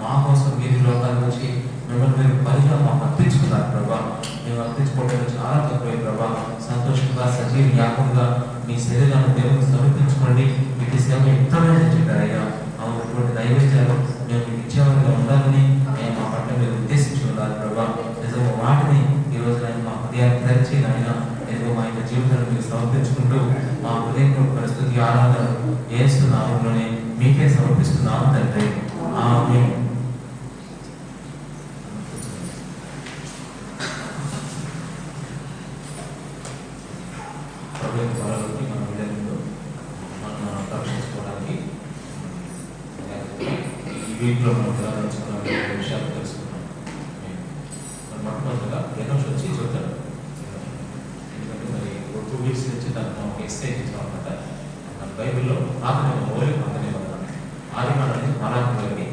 మా కోసం మీరు లోకాల నుంచి మిమ్మల్ని మీరు పరిగా మాకు అర్పించుకున్నారు ప్రభా. మేము అర్పించుకోవడం చాలా తక్కువే ప్రభా. సంతోషంగా సజీవ యాపంగా మీ శరీరాన్ని దేవునికి సమర్పించుకోండి. వీటి సేవ యుక్తమైన చెప్పారయ్యా. అవునటువంటి దైవత్యాలు మేము మీకు ఇచ్చేవారిగా ఉండాలని మేము మా పట్ల మీరు ఉద్దేశించి ఉన్నారు ప్రభా. నిజంగా వాటిని ఈ రోజు నేను మా హృదయాన్ని తెరిచి ఆయన నేను మా యొక్క జీవితాన్ని మీకు సమర్పించుకుంటూ మా హృదయం పరిస్థితి ఆరాధన యేసు నామములోనే మీకే సమర్పిస్తున్నాము తండ్రి. ఆమేన్. త్వరలోకి మన విధానంలో మనం ప్రార్థించుకోవడానికి ఈ వీక్లో మనం ప్రార్థించుకున్న విషయాలు తెలుసుకున్నాం. మొట్టమొదటిగా ఎన్నోష్ వచ్చి చూద్దాం. ఎందుకంటే మరి 2 వీక్స్ నుంచి దాంట్లో ఒక ఎక్సైజ్ ఇచ్చాం అనమాట. మన బైబిల్లో ఆదిమ మౌలిక మందనే ఉన్నాం. ఆదిమ అనేది మరాఠీలోకి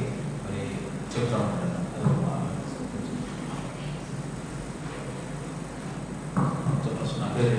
మరి చెప్తా ఉంటాడు. నా పేరు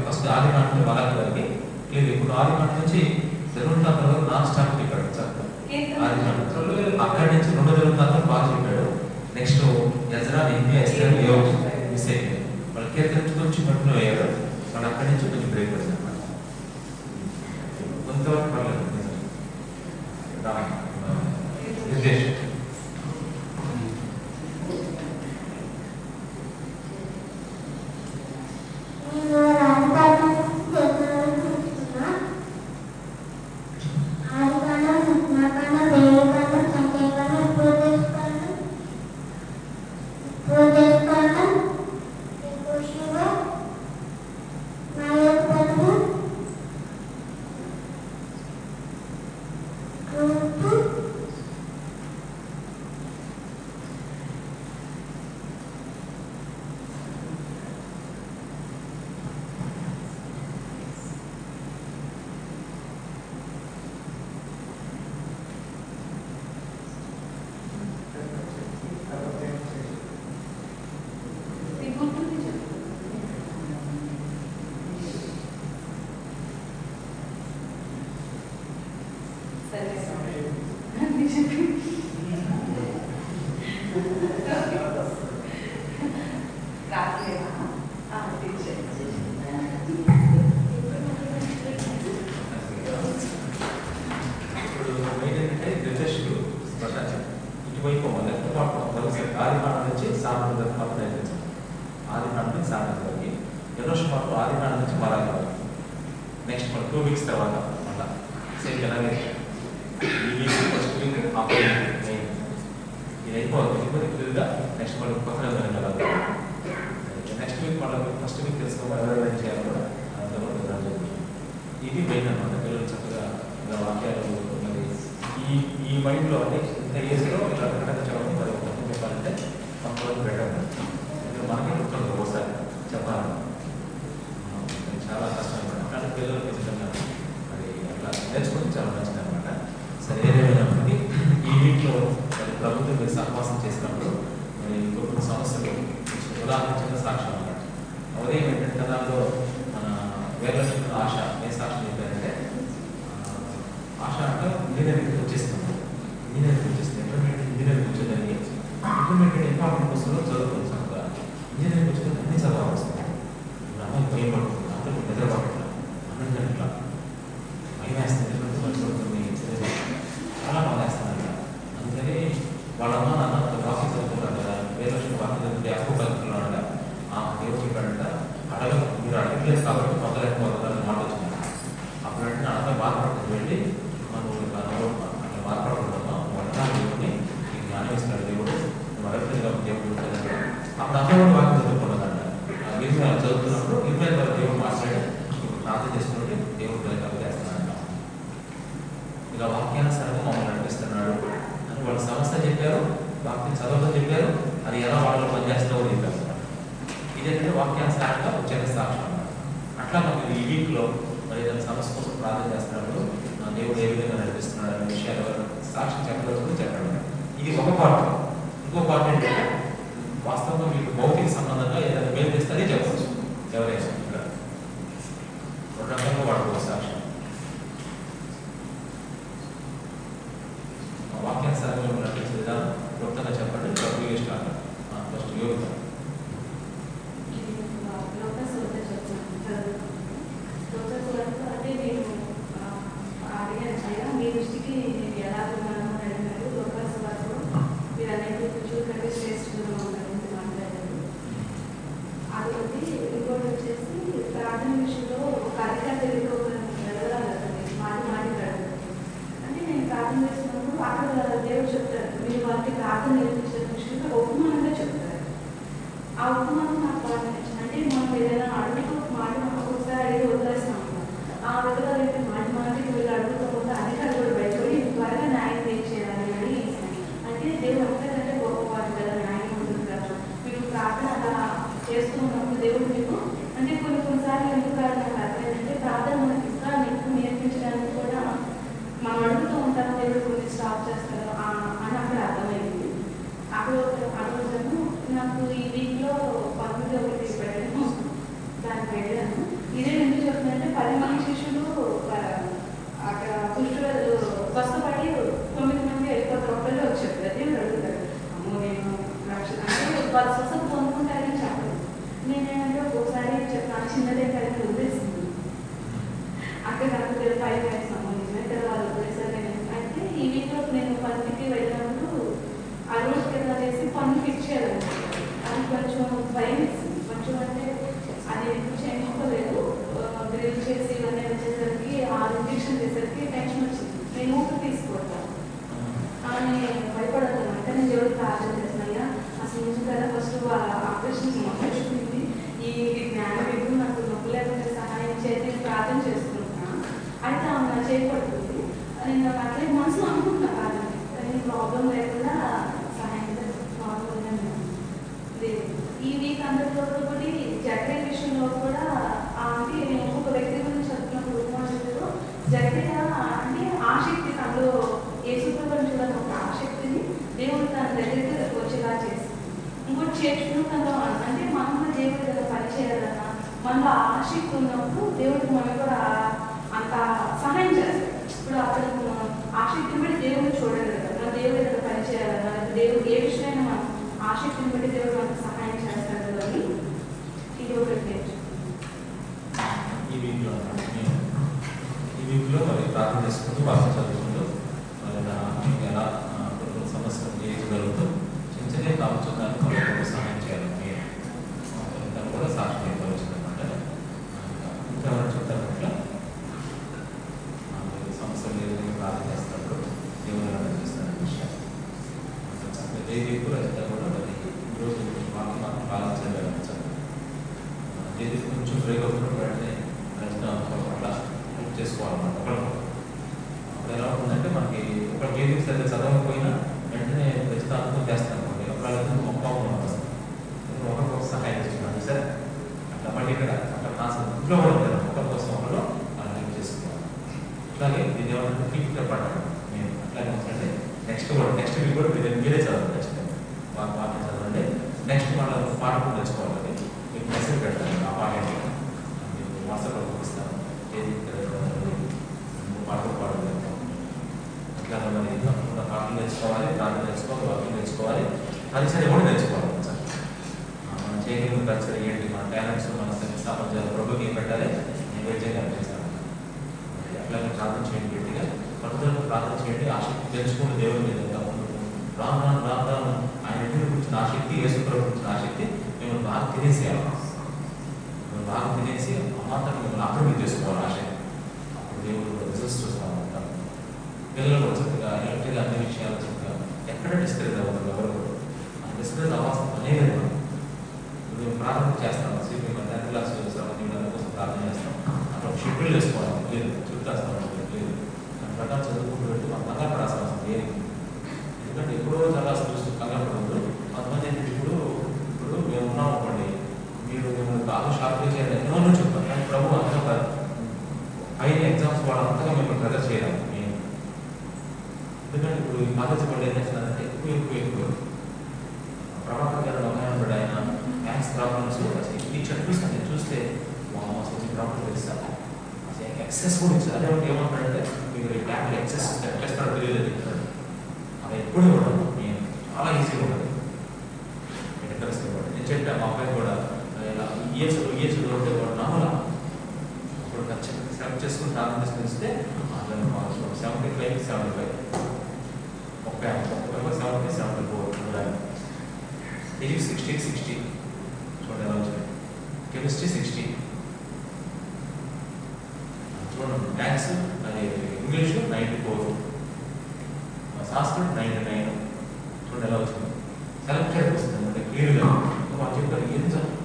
ఫస్ట్ ఆది నాటి వాళ్ళకి గారికి లేదు. ఇప్పుడు ఆది నాటి నుంచి జరుగుతున్న నాన్ స్టాప్ చెప్పాడు సార్. ఆది నాటి అక్కడి నుంచి 2 జరుగుతున్న బాగా చెప్పాడు. నెక్స్ట్ ఎజ్రా నెహెమియా ఎస్తేర్ యోబు మిస్ అయిపోయింది. వాళ్ళు కీర్తన నుంచి మట్టులో అయ్యారు. వాళ్ళు అక్కడి నుంచి కొంచెం బ్రేక్ పడింది అన్నమాట. కొంతవరకు పర్లేదు నిర్దేశం. Thank you. ఇప్పుడు ఏంటంటే రిఫ్రెష్లు ఇటువైపు లెఫ్ట్ పార్ట్ ఆదికాండం నుంచి సామెతల పార్ట్ ప్రయత్నించాం. ఆదికాండం నుంచి సామెతలకి ఎరోష పార్ట్ ఆదికాండం నుంచి మరాలి వరకు. నెక్స్ట్ 2 వీక్స్ తర్వాత మళ్ళీ సేమ్ ఎలాగే ఈ week first week after main ఇది అయిపోతుంది క్లియర్గా. నెక్స్ట్ మళ్ళీ కొత్త వెళ్ళాలి. నెక్స్ట్ వీక్ మళ్ళీ ఫస్ట్ వీక్ తెలుసుకోవాలి ఎవరైనా చేయాలి కూడా అంతవరకు ఇది మెయిన్ అనమాట. పిల్లలు చక్కగా ఇలా వాక్యాలు మరి ఈ మైండ్లో అంటే ఇంత ఏజ్లో ఇలా కరెక్ట్గా చదవడం మరి మొత్తం చెప్పాలంటే కొంతవరకు బెటర్. మనకి ఉంటుంది ఒకసారి చెప్పాలి చాలా కష్టం అనమాట. కానీ పిల్లలు ఖచ్చితంగా మరి అట్లా నేర్చుకుంటే చాలా మంచిది అనమాట. సరే ఏదేమైనప్పటికీ ఈ వీక్లో మరి ప్రభుత్వం మీరు సహవాసం చేసినప్పుడు మరి ఇంకొక సమస్యలు ఉదాహరించిన సాక్ష్యం అనమాట. ఉదయం ఏంటంటే దాంట్లో మన వేర్లక్ష్మి ఆశ ఏ సాక్ష్యం చెప్పారంటే ఆశ అంటే ఇంజనీరింగ్ వచ్చేస్తున్నాము. ఇంజనీరింగ్ వచ్చేస్తుంది ఇంజనీరింగ్ వచ్చేదానికి ఇంప్లిమెంటెడ్ ఇంపార్టెంట్ కోర్సులో చదువుతుంది చక్కగా. ఇంజనీరింగ్ వచ్చేది అన్ని చదవాలి వస్తుంది. ఇప్పుడు అమ్మాయి భయం పడుతుంది, అంటే నిద్ర పడుతుంది, అన్నం గంటల భయం వేస్తుంది, పడుతుంది, చాలా బాగా వేస్తుంది. అందుకని వాళ్ళ అమ్మ నాన్న వాకింగ్ చదువుతున్నారు కదా, వేర్లక్ష్మి వాకింగ్ చదువుతుంటే అప్పు కలుపుతున్నాడు. దేవుడు చెప్పాడంట అడగ మీరు అడగలేదు కాబట్టి మొదలెట్టుకోవాలని మాట వచ్చింది. అప్పుడంటే నా అమ్మాయి బాధపడుతుంది, వెళ్ళి మనం అట్లా బాధపడకూడదమ్మా, వంటా దేవుడిని నీకు జ్ఞానం ఇస్తున్నాడు దేవుడు, నువ్వు అడగలేదు కాబట్టి దేవుడు ఉంటుందంట. అప్పుడు అమ్మాయి కూడా వాకింగ్ చదువుకున్నదంట. గిరిజన చదువుతున్నప్పుడు గిరిజన ద్వారా దేవుడు మాట్లాడి ఇప్పుడు ప్రార్థన చేసుకుంటే దేవుడు కలిపి చేస్తున్నాడంట. ఇలా వాక్యానుసారంగా మమ్మల్ని నడిపిస్తున్నాడు అని వాళ్ళ సమస్య చెప్పారు, వాక్యం చదవడం చెప్పారు, అది ఎలా వాళ్ళలో పనిచేస్తావో చెప్పారు. ఇదేంటంటే వాక్యానుసారంగా వచ్చే సాక్ష్యం అన్నమాట. అట్లా మనకి ఈ వీక్లో మరి ఏదైనా సమస్య కోసం ప్రార్థన చేస్తున్నప్పుడు దేవుడు ఏ విధంగా నడిపిస్తున్నాడు అనే విషయాలు సాక్ష్యం చెప్పగలుగుతూ చెప్పడం. ఇది ఒక పార్ట్. ఇంకో పార్ట్ ఏంటంటే వాస్తవంగా మీకు భౌతిక సంబంధంగా ఏదైనా మేలు చేస్తే అదే చెప్పవచ్చు. ఎవరైనా ఇక్కడ 2 రకాలుగా వాడుకోవచ్చు సాక్ష్యం. వాక్యానుసారంగా నడిపించే విధానం క్లుప్తంగా చెప్పండి. ఫస్ట్ యోగ దేవుడు చెప్తారు మీరు వాళ్ళకి ప్రార్థన నేర్పించిన విషయంలో ఉపమానంగా చెప్తారు. ఆ ఉపమానం నాకు బాగా నచ్చింది. అంటే మనం ఏదైనా అడుగుతూ మాట ఒకసారి అడిగి వదిలేస్తాం. ఆ విధంగా అయితే మాటికి వీళ్ళు అడుగుతూ అధికారులు కూడా భయపడి త్వరగా న్యాయం చేయాలి అని. అంటే దేవుడు అంతకంటే గొప్పవాడు కదా, న్యాయం ఉంటుంది కదా. మీరు ప్రార్థన అలా చేస్తూ ఉన్నప్పుడు దేవుడు మీకు అంటే కొన్నిసార్లు ఎందుకు నాకు అర్థమైందంటే ప్రార్థన మనకి ఇంకా ఎక్కువ నేర్పించడానికి కూడా మనం అడుగుతూ ఉంటాం, దేవుడు కొన్ని స్టాప్ చేస్తారు అని అక్కడ అర్థమైంది. అప్పుడు అడుగుతాను నాకు ఈ వీక్లో 19 పెట్టాను, దానికి వెళ్ళాను. ఇదే ఎందుకు చెప్తుందంటే 10 మంది శిష్యులు అక్కడ పుష్కరాలు స్వస్థపడి 9 మంది వెళ్ళిపోతారు, ఒక్కళ్ళే వచ్చారు. దేవుడు అడుగుతారు అమ్మో నేను అంటే వాళ్ళు స్వస్థత పొందుకుంటారని చెప్పదు. నేనేంటంటే ఒక్కొక్కసారి చెప్పాను చిన్నదే కానీ వదిలేసింది అక్కడ నాకు 5 వేస్తాము వాళ్ళు వదిలేసారు. అయితే ఈ వీక్లో నేను పనికి వెళ్ళినప్పుడు ఆ రోజు కింద చేసి పన్ను ఫిక్స్ చేయాలి. అది కొంచెం భయం వేసింది. కొంచెం అంటే అది ఎక్కువ చేయించుకోలేదు. డ్రిల్ చేసి ఇవన్నీ వచ్చేసరికి 6 ఇంజక్షన్ చేసరికి టెన్షన్ వచ్చింది. నేను ఊపిరి తీసుకోవట్లేదు అని భయపడతాను. అంటే నేను ఎవరు ప్రార్థన చేస్తున్నాయా అసలు నుంచి కదా ఫస్ట్ ఆపరేషన్ మొదలుపెట్టింది. ఈ జ్ఞానం ఎప్పుడు నాకు నొప్పి లేకుండా సహాయం చేసి ప్రార్థన చేసుకుంటున్నాను. అయితే ఆమె చేయబడుతుంది. నేను అట్లే మనసులో అనుకుంటున్నా ప్రార్థన, కానీ ప్రాబ్లం లేకుండా సహాయం నార్మల్గా లేదు. ఈ వీక్ అందరితో ఒకటి జగ్గే విషయంలో కూడా అంటే నేను ఒక్కొక్క వ్యక్తి గురించి చెప్తున్నప్పుడు ఉపమానంలో జగ్గే అంటే ఆసక్తి తనలో ఏసుప్రభుని చూడాలని ఒక ఆసక్తిని దేవుడు తన దగ్గరికి వచ్చేలా చేసి ఇంకోటి చేర్చుకుంటాను. అంటే మనం దేవుడి దగ్గర పని చేయాలన్నా మనలో ఆసక్తి ఉన్నప్పుడు దేవుడికి మనం కూడా అంత సహాయం చేస్తాం. ఇప్పుడు అక్కడ ఆసక్తిని బట్టి దేవుడిని చూడగలుగుతాం. మన దేవుడి దగ్గర పని చేయాలన్నా దేవుడు ఏ విషయమైనా మనం ఆసక్తిని బట్టి దేవుడు మనకు సహాయం చేస్తాడు అని ఇది ఒకటి. ఈ వీక్లో మరి ప్రార్థన చేసుకుంటూ వార్త చదువుకుంటూ మరి మీకు ఎలా కొన్ని సమస్యలు చేయగలుగుతూ చిన్న చిన్న కావచ్చు దాన్ని మరి సహాయం చేయాలి. దాన్ని కూడా సాక్షి చెప్పవచ్చు అనమాట. ఇంకా చెప్తారు అట్లా సమస్యలు ఏదైనా ప్రార్థన చేస్తారు దేవుడు ఎలా చేస్తారు విషయం జయదీప్ రచిత కూడా మరి ఈరోజు మాకు బాగా చదివారు. జయదీప్ కొంచెం బ్రేక్ అవుతున్న వెంటనే రచన అట్లా హెల్ప్ చేసుకోవాలన్నమాట. అప్పుడు ఎలా ఉంటుందంటే మనకి ఒక జయదీప్ సరిగ్గా చదవకపోయినా వెంటనే రచిత అర్థం చేస్తాను అనుకోండి. అప్పుడు మొక్క ఒకరికొక సహాయం చేస్తున్నాను సార్ అట్లా మళ్ళీ ఇక్కడ అక్కడ నా ఇంట్లో కూడా ఉంటాను ఒకరి కోసం ఒకరు అలా హెల్ప్ చేసుకోవాలి. అట్లాగే ఇది ఏమన్నా ఫీట్ పడ్డాను నేను అట్లాగే ఉంచండి. నెక్స్ట్ వీక్ కూడా మీరే చదవండి. ఖచ్చితంగా పాట చదవండి. నెక్స్ట్ వాళ్ళ పాట కూడా తెచ్చుకోవాలి. మీకు మెసేజ్ పెట్టాలి ఆ పాట మీకు వాట్సాప్లో పంపిస్తాను. ఏది పాటలు పాడలేదు అట్లా మరి తప్పకుండా పాటలు తెచ్చుకోవాలి, ప్రార్థన తెచ్చుకోవాలి, వాక్యం తెచ్చుకోవాలి, పరిచయం కూడా తెచ్చుకోవాలి. మనం చేయగలిగిన పరిచయం ఏంటి, మన టాలెంట్స్ మన స్థాపన ప్రభుకి ఏం పెట్టాలి నైవేద్యంగా అనిపించాలి. అట్లాగే ప్రార్థన చేయండి, గట్టిగా పట్టుదలకు ప్రార్థన చేయండి. ఆసక్తి తెలుసుకుని దేవుని మీద రాను రాను రాను రాను ఆయన ఇంటిని గురించిన ఆసక్తి, యేసుప్రభు గురించిన ఆసక్తి మిమ్మల్ని బాగా తినేసేయాలి. మిమ్మల్ని బాగా తినేసి అమాంతాన్ని మిమ్మల్ని ఆక్రమించి చేసుకోవాలి ఆశక్తి. అప్పుడు దేవుడు రిజల్ట్స్ చూస్తూ ఉంటారు. పిల్లలు చక్కగా ఎలక్ట్రిక్గా అన్ని విషయాలు చక్కగా ఎక్కడ డిస్కరేజ్ అవుతుంది ఎవరు ఆ డిస్కరేజ్ అవ్వాల్సిన అనేది మనం మేము ప్రార్థన చేస్తాం. మేము 10th క్లాస్ కోసం ప్రార్థన చేస్తాం. అక్కడ షెడ్యూల్ చేసుకోవాలి. లేదు చూస్తాం లేదు దాని ప్రకారం చదువుకుంటూ పెట్టి మనం కంగారు పడాల్సిన అవసరం లేదు. ఎందుకంటే ఎప్పుడో చాలా చూస్తూ కంగారు పడదు. కొంతమంది ఏంటంటే ఇప్పుడు మేము ఉన్నాం అనుకోండి, మీరు మిమ్మల్ని బాగా షార్ప్గా చేయాలి ఎన్నో చెప్తాం. కానీ ప్రభు అంతగా పైన ఎగ్జామ్స్ వాళ్ళంతగా మిమ్మల్ని ప్రెజర్ చేయాలి. ఎందుకంటే ఇప్పుడు ఈ కాలేజీ వాళ్ళు ఏం చేస్తున్నారంటే ఎక్కువ ప్రభాకర్ గారు ఒక ఆయన మ్యాథ్స్ ప్రాబ్లమ్స్ టీచర్ చూస్తే అసలు ఈ ప్రాబ్లం తెలుస్తారు. అసలు ఎక్సెస్ కూడా ఇచ్చారు. అదే ఒకటి ఏమంటాడంటే మీరు ఈ బ్లాక్ ఎక్సెస్ చేస్తారో తెలియదు చెప్తారు. అవి ఎప్పుడు ఉండదు. నేను చాలా ఈజీగా ఉండదు. నేను చెప్పాను మా అబ్బాయి కూడా ఈఎస్ ఉంటే వాడు నామలా ఇప్పుడు ఖచ్చితంగా సెలెక్ట్ చేసుకుని ప్రార్థన చేసుకునిస్తే 75 75 74 ఫిజిక్స్ 60 చూడండి ఎలా వచ్చింది. కెమిస్ట్రీ 60 చూడండి. మ్యాథ్స్ అది ఇంగ్లీషు 94, సంస్కృతం 99 చూడండి ఎలా వచ్చింది. సెలెక్టెడ్ వస్తుంది అంటే క్లియర్గా వాళ్ళు చెప్పారు. ఏం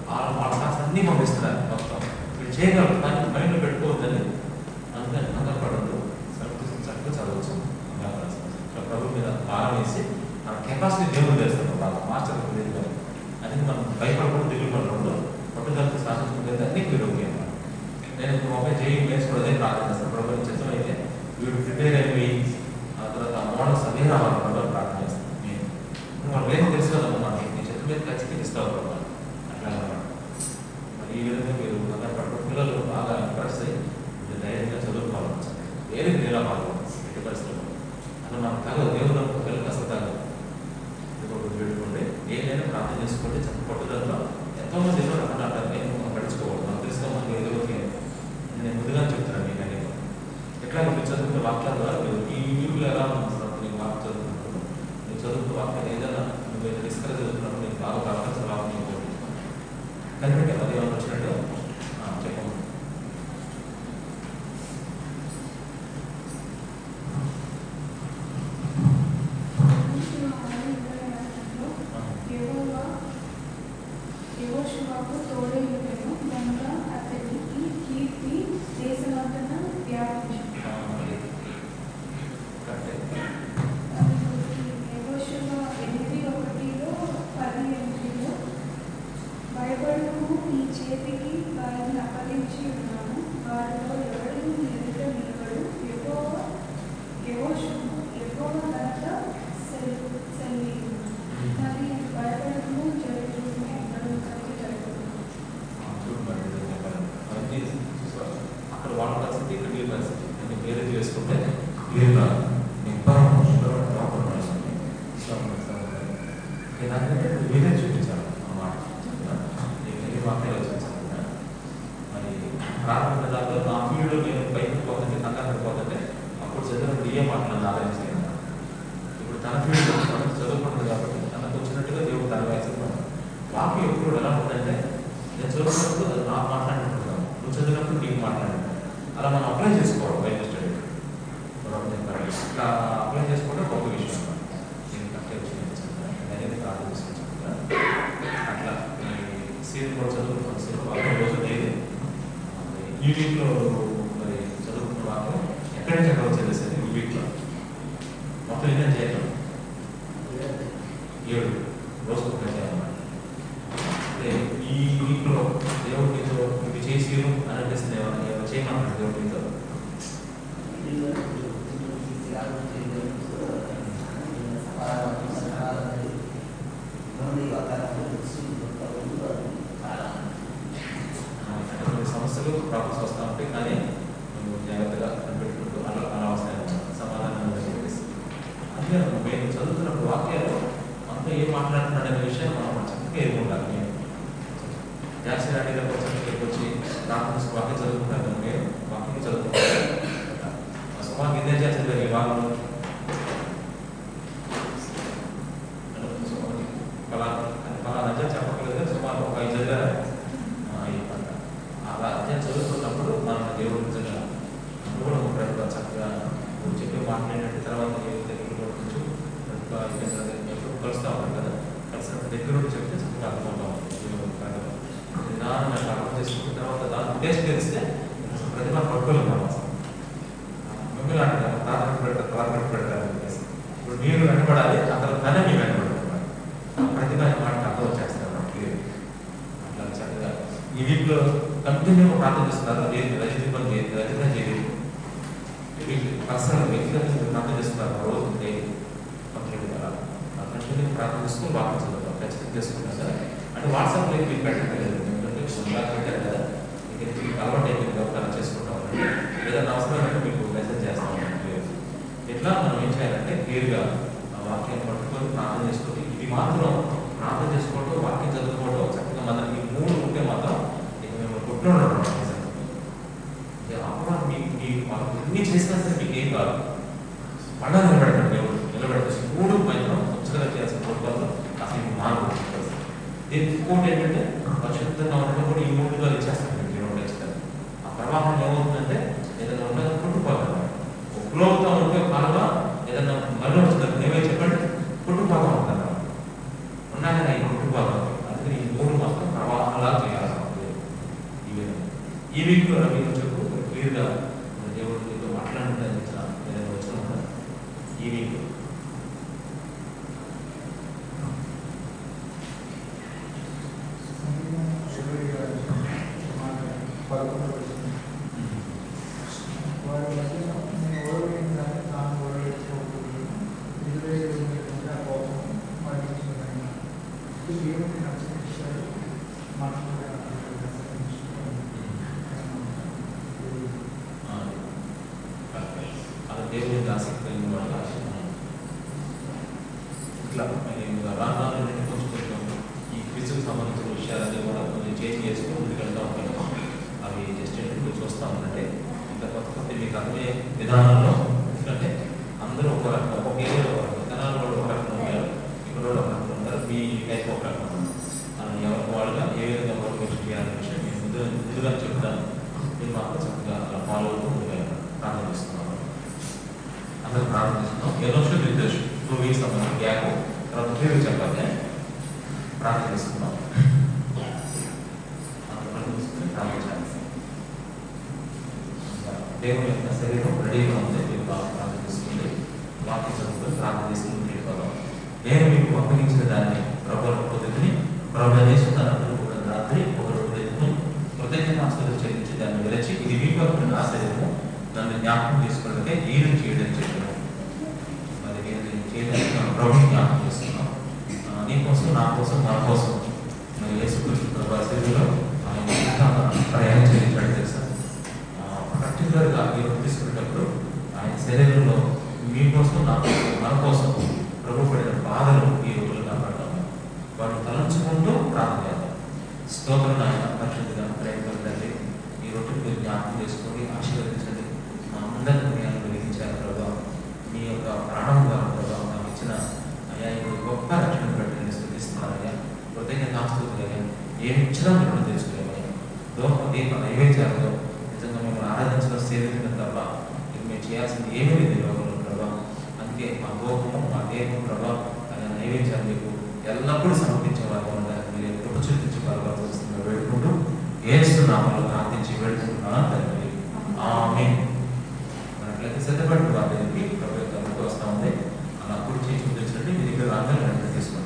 వాళ్ళ క్లాస్ అన్నీ పంపిస్తున్నారు మొత్తం మీరు చేయగలరు. కానీ మైండ్లో పెట్టుకోవద్దని అందుకని కంగారపడద్దు. చక్కగా చదవచ్చు. ప్రభు మీద భారం వేసి మన కెపాసిటీ దేవుడు చేస్తాం. బాగా మాస్టర్ లేదు కానీ అది మనం భయపడకుండా దిగులు పడకుండా పట్టుదలకు సాధించుకుంటే అన్నీ మీరు ఓకే అన్నమాట. నేను ఇప్పుడు మొబైల్ చేయి నేర్చుకోవడం అదే ప్రార్థన చేస్తాను. ప్రభు చిత్రం అయితే వీడు ప్రిపేర్ అయిపోయి ఆ తర్వాత ఆ మోడల్స్ అదే రావాలి. ప్రభు ప్రార్థన చేస్తాను. నేను వాళ్ళు ఏం తెలుసు కదమ్మా నేను చెట్టు మీద ఖచ్చితంగా ఇస్తావు ప్రభు అట్లా అన్నమాట. మరి ఈ విధంగా మీరు పట్టుకున్న పిల్లలు బాగా ఇంప్రెస్ అయ్యి ధైర్యంగా చదువుకోవాలి. వేరే నీలా పాల్గొనాలి ఎట్టి పరిస్థితుల్లో. అసలు మనకు తగదు దేవుడు పిల్లలకి అసలు తగదు. పెట్టుకోండి. ఏదైనా ప్రార్థన చేసుకోండి. చక్క పట్టుదలలో ఎంతోమంది ఏదో రకంగా మనం పడుచుకోకూడదు. మనం తెలుసుకో మనకి ఏదో నేను ముందుగా చెప్తున్నాను. నేను ఎట్లా మీరు చదువుకునే వాక్యాల ద్వారా ఈ వీడియోలో ఎలా ఉంటుంది. నేను వాక్ చదువుతున్నప్పుడు నేను చదువుకున్న వాక్యాలు ఏదైనా నువ్వు డిస్కరేజ్ చదువుతున్నప్పుడు నేను బాగా ప్రార్థన వాక్యం కనిపెట్టే అది ఏమైనా వచ్చినట్టు చెప్పండి. మీరే చూపించాలి అన్నమాట. నేను వాక్యాలు వచ్చేసాను. మరి ప్రారంభ దాంట్లో నా ఫీల్డ్లో నేను బయటకు పోతుంటే కంగారు పోతుంటే అప్పుడు చదివినప్పుడు ఏ మాటలను ఆలోచించాను. ఇప్పుడు తన ఫీల్డ్లో చదువుకుంటుంది కాబట్టి తనకు వచ్చినట్టుగా దేవుడు తన వయసు వాక్యం ఎప్పుడు ఎలా ఉంటుందంటే నేను చదువుకున్నప్పుడు అది నాకు మాట్లాడుకుంటున్నాను, నువ్వు చదివినప్పుడు నీకు మాట్లాడాను. అలా మనం అప్లై చేసుకోవాలి బైబిల్ స్టడీ. ఇట్లా అప్లై చేసుకోవడం గొప్ప విషయం. నేను కరెక్ట్గా వచ్చింది ప్రార్థించుకుంటా అట్లా సీరియల్ కూడా చదువుకున్నాను. సీరియల్ వాక్యం రోజు లేదు. ఈ వీక్లో మరి చదువుకున్న వాక్యం ఎక్కడి నుంచి ఎక్కడ వచ్చేది ఈ వీక్లో మొత్తం ఏదైనా చేయటం 7 రోజుకు ఒక చేయాలన్నమాట. అంటే ఈ వీక్లో దేవుడితో ఇవి చేసి అని అనిపిస్తుంది. ఏమైనా చేయమంటారు దేవుడితో సమస్యలు ప్రాబ్లమ్స్ వస్తూ ఉంటాయి. కానీ నువ్వు జాగ్రత్తగా కనిపెట్టుకుంటూ అలా వస్తాయి సమాధానం అందుకే మేము చదువుతున్నప్పుడు వాక్యాలు అంతా ఏం మాట్లాడుతున్నాడు అనే విషయం మనం చక్కగా ఎదుర్కొంటారు. నేను జాస్తి అడిగిన కొంచెం వచ్చి నాకు వాక్యం చదువుకుంటాను. నేను వాక్యం చదువుకుంటాను. సుమారు ఇదే చేస్తుంది ఈ వాళ్ళు పలానా చెప్పగలిగితే సుమారు ఒక 5 చదివారు. అలా అధ్యాయం చదువుతున్నప్పుడు మన దేవుడు నిజంగా కూడా ప్రతిభ చక్కగా నువ్వు చెప్పి మాట్లాడినట్టు తర్వాత దగ్గర కొంచెం ఎప్పుడు కలుస్తూ ఉంటాం కదా. కలిసినప్పుడు దగ్గర చెప్తే చక్కగా అర్థమవుతా ఉంటుంది. నిదానంగా అర్థం చేసుకున్న తర్వాత దాని టేస్ట్ తెలిస్తే ప్రతిభ పట్టుకోలేము. మిమ్మల్ని అంటారు ప్రార్థన పెడతారు. ఇప్పుడు మీరు వెనపడాలి, అతను తనే మీరు వెనపడతారు. ప్రతిభ మాట అర్థం వచ్చేస్తారు. అట్లా చక్కగా ఈ వీక్లో కంటిన్యూ ప్రార్థన చేస్తున్నారు. రజిత చేయలేదు పర్సనల్ వ్యక్తిగతంగా ప్రార్థన చేస్తున్నారు. రోజు కంప్లీట్ కదా కంటిన్యూ ప్రార్థన చేసుకుని వాక్యం చదువుతాం. ఖచ్చితంగా చేసుకుంటాం కదా. అంటే వాట్సాప్లో మీకు పెట్టలేదు పెట్టారు కదా. మీకు అలవాటు అయిపోయింది కాబట్టి చేసుకుంటాం. ఏదైనా అవసరమైనట్టు మీకు మెసేజ్ చేస్తాం. ఇట్లా మనం ఏం చేయాలంటే క్లియర్గా వాక్యాన్ని పట్టుకొని ప్రార్థన చేసుకొని ఇది మాత్రం ప్రార్థన చేసుకోవడం, వాక్యం చదువుకోవడం చక్కగా మనకి 3 ఉంటే మాత్రం ఇక మేము కొట్టుకోవడం అప్పుడు మీకు అన్ని చేసినా సరే మీకు ఏం కాదు. పండుగ నిలబెడతాడు దేవుడు. నిలబెడతాడు 3 మాత్రం ఉచ్చగా చేయాల్సిన ప్రోటోకాల్ అసలు మీకు మానవుడు. దీనికి ఇంకోటి ఏంటంటే పరిశుద్ధంగా ఉండడం కూడా ఈ 3గా ఇచ్చేస్తాడు దేవుడు. ఖచ్చితంగా ఆ ప్రవాహం ఏమవుతుందంటే ఏదైనా ఉండదు కొట్టుకుపోతాం. ఫ్లోతో ఉంటే కాలువ ఏదైనా మళ్ళీ వస్తుంది. మేమే చెప్పండి కొట్టుకుపోతా ఉంటాను ఉన్నాక ఈ కొట్టుకుపోతాం. అందుకని ఈ 3 మాత్రం ప్రవాహంలా చేయాలి. ఈ వీక్లో మీరు చెప్పు క్లియర్గా దేవుడితో మాట్లాడుతుందని నేను వచ్చిన ఈ వీక్ దేవుడికి ఆసక్తి కలిగిన వాళ్ళు ఇట్లా రాను కొంచెం ఈ క్విజ్కి సంబంధించిన విషయాలన్నీ కూడా కొంచెం చేంజ్ చేసుకుని ముందుకెళ్తా ఉంటాను. అవి జస్ట్ ఏంటంటే చూస్తూ ఉంటే ఇంకా కొత్త మీకు అర్థమయ్యే విధానంలో ఎందుకంటే అందరూ ఒక రకం ఒక ఏరియా విధానాలు వాళ్ళు ఒక రకం ఉంటారు. ఇక్కడ ఒక రకం ఉంటారు. మీ టైప్ ఒక రకం ఎవరికి వాళ్ళుగా ఏ విధంగా మోటివేషన్ చేయాలనే విషయం నేను ముందుగా చెప్తాను. మీరు మాత్రం చక్కగా అలా ఫాలో అవుతూ ముందుగా ప్రార్థన చేస్తున్నాను. అందరూ ప్రార్థన చేస్తున్నాం. ఎన్నోషో నిర్దేశం 2 వీక్స్ సంబంధించిన గ్యాప్ తర్వాత 3 వీక్స్ చెప్పాలి ప్రార్థన చేసుకున్నాం. దేవుని యొక్క శరీరం రెడీగా ఉంది. మీరు బాగా ప్రార్థన చేసుకుంది. వాక్యం చదువుకొని ప్రార్థన చేసుకుని వెళ్ళిపోదాం. నేను మీకు అప్పగించిన దాన్ని ప్రభుత్వ పద్ధతిని ప్రభుత్వ కూడా రాత్రి ఒక రోజు కృతజ్ఞతాస్తులు చెల్లించి దాన్ని విరచి ఇది మీకు నా శరీరము నన్ను జ్ఞాపకం చేసుకోవడానికి ఏం చేయడం చెప్పాను. మరి నేను చేయడానికి ప్రభుత్వం జ్ఞాపకం చేస్తున్నాం. నీ కోసం, నా కోసం, మన కోసం మరి యేసుక్రీస్తు ప్రభు శరీరంలో ఆయన ప్రయాణం చేయించాడు తెలుసా. పర్టికులర్గా మీరు తీసుకునేటప్పుడు ఆయన శరీరంలో మీకోసం, నా కోసం, మన కోసం ప్రభు పడిన బాధలు ఈ రోజులు కాపాడతాము. వాటి స్తోత్రం నాయన పరిశుద్ధిగా ప్రేమ తండ్రి ఈ రొట్టెలు మీరు జ్ఞాపకం చేసుకొని ఆశీర్వదించండి. మా అందరిని జ్ఞానం కలిగించారు ప్రభావ. మీ యొక్క ప్రాణం ద్వారా ప్రభావం మాకు ఇచ్చిన అయ్యా ఈ గొప్ప రక్షణ పెట్టండి స్థుతిస్తున్నారయ్యా. కృతజ్ఞత ఆస్తులయ్యా ఏమి ఇచ్చినా మీరు తెలుసుకోలేమయ్యా. దీప నైవేద్యాలతో నిజంగా మిమ్మల్ని ఆరాధించడం సేవించడం తప్ప ఇది మేము చేయాల్సింది ఏమీ లేదు లోకంలో ప్రభావం. అందుకే మా గోపము మా దేహం ప్రభావం అనే నైవేద్యాలు మీకు ఎల్లప్పుడూ సమర్పించేవారు ఉండాలి. మీరు ఎప్పుడు చూపించేవారు వస్తుంది వేడుకుంటూ ఏస్తున్నామని ప్రార్థించి వేడుకుంటున్నాను తండ్రి. ఆమేన్. మనట్లయితే సిద్ధపడి వారికి ప్రభుత్వం వస్తూ ఉంది. అలా కుడి చేసి చూపించండి. మీ దగ్గర అందరూ వెంటనే తీసుకోండి.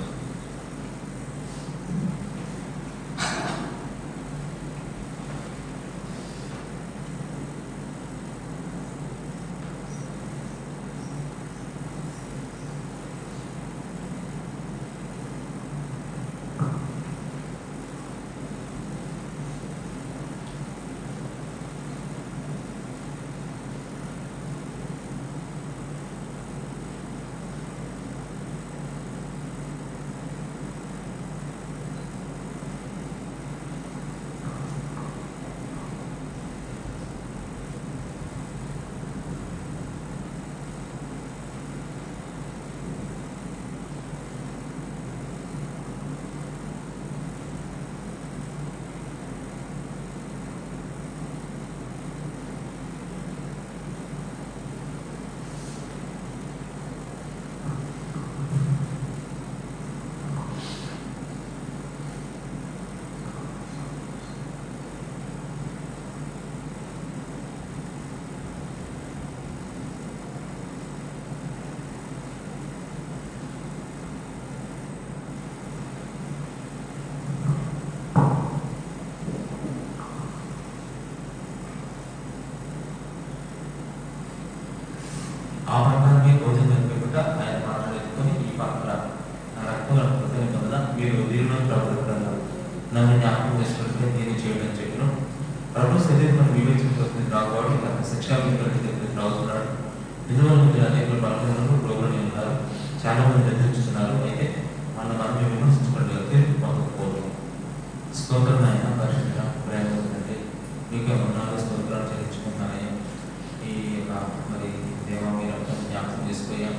ఆ ప్రకారమే భోజనం జరిపేట ఆయన మాట్లాడుకొని ఈ పాత్ర నా రక్తంలో కృతజ్ఞత మీరు దీనిలో ప్రభుత్వంలో నన్ను జ్ఞాపకం చేసుకుంటే దీన్ని చేయడం చెప్పను. ప్రభు శరీరం వివేచించుకుంటుంది రావాడు తన శిక్షా విధించి రావుతున్నాడు. నిజమైన అనేక బలహీనలు రోగులు ఉన్నారు. చాలా మంది నిద్రించుతున్నారు. అయితే మనం విమర్శించుకోండి తీర్పు పొందకపోవడం. స్తోత్రం అయినా పరిశుద్ధ ప్రేమ అంటే మీకు నాలుగు స్తోత్రాలు చెల్లించుకుంటున్నానయ్యా. ఈ యొక్క మరి దేవా మీరు జ్ఞాపకం చేసుకోయా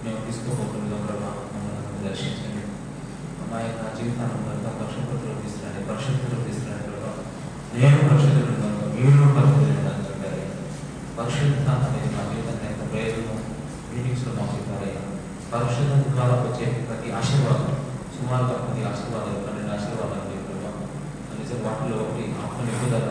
మేము తీసుకోకుండా ప్రభావం మమ్మల్ని దర్శించండి. మా యొక్క జీవితాన్ని పరిశుద్ధతలో తీసుకురండి. పరిశుద్ధతలో తీసుకురండి ప్రభావం. నేను పరిశుద్ధులు మీరు పరిశుద్ధులు అని చెప్పారు. పరిశుద్ధత అనేది మా జీవితాన్ని యొక్క ప్రయోజనం మీటింగ్స్లో మాకు చెప్పారయ్యా. పరిశుద్ధత ద్వారా వచ్చే ప్రతి ఆశీర్వాదం సుమారుగా ప్రతి ఆశీర్వాదాలు 12 ఆశీర్వాదాలు ప్రభావం నిజం వాటిలో ఒకటి ఆత్మ నింపుదల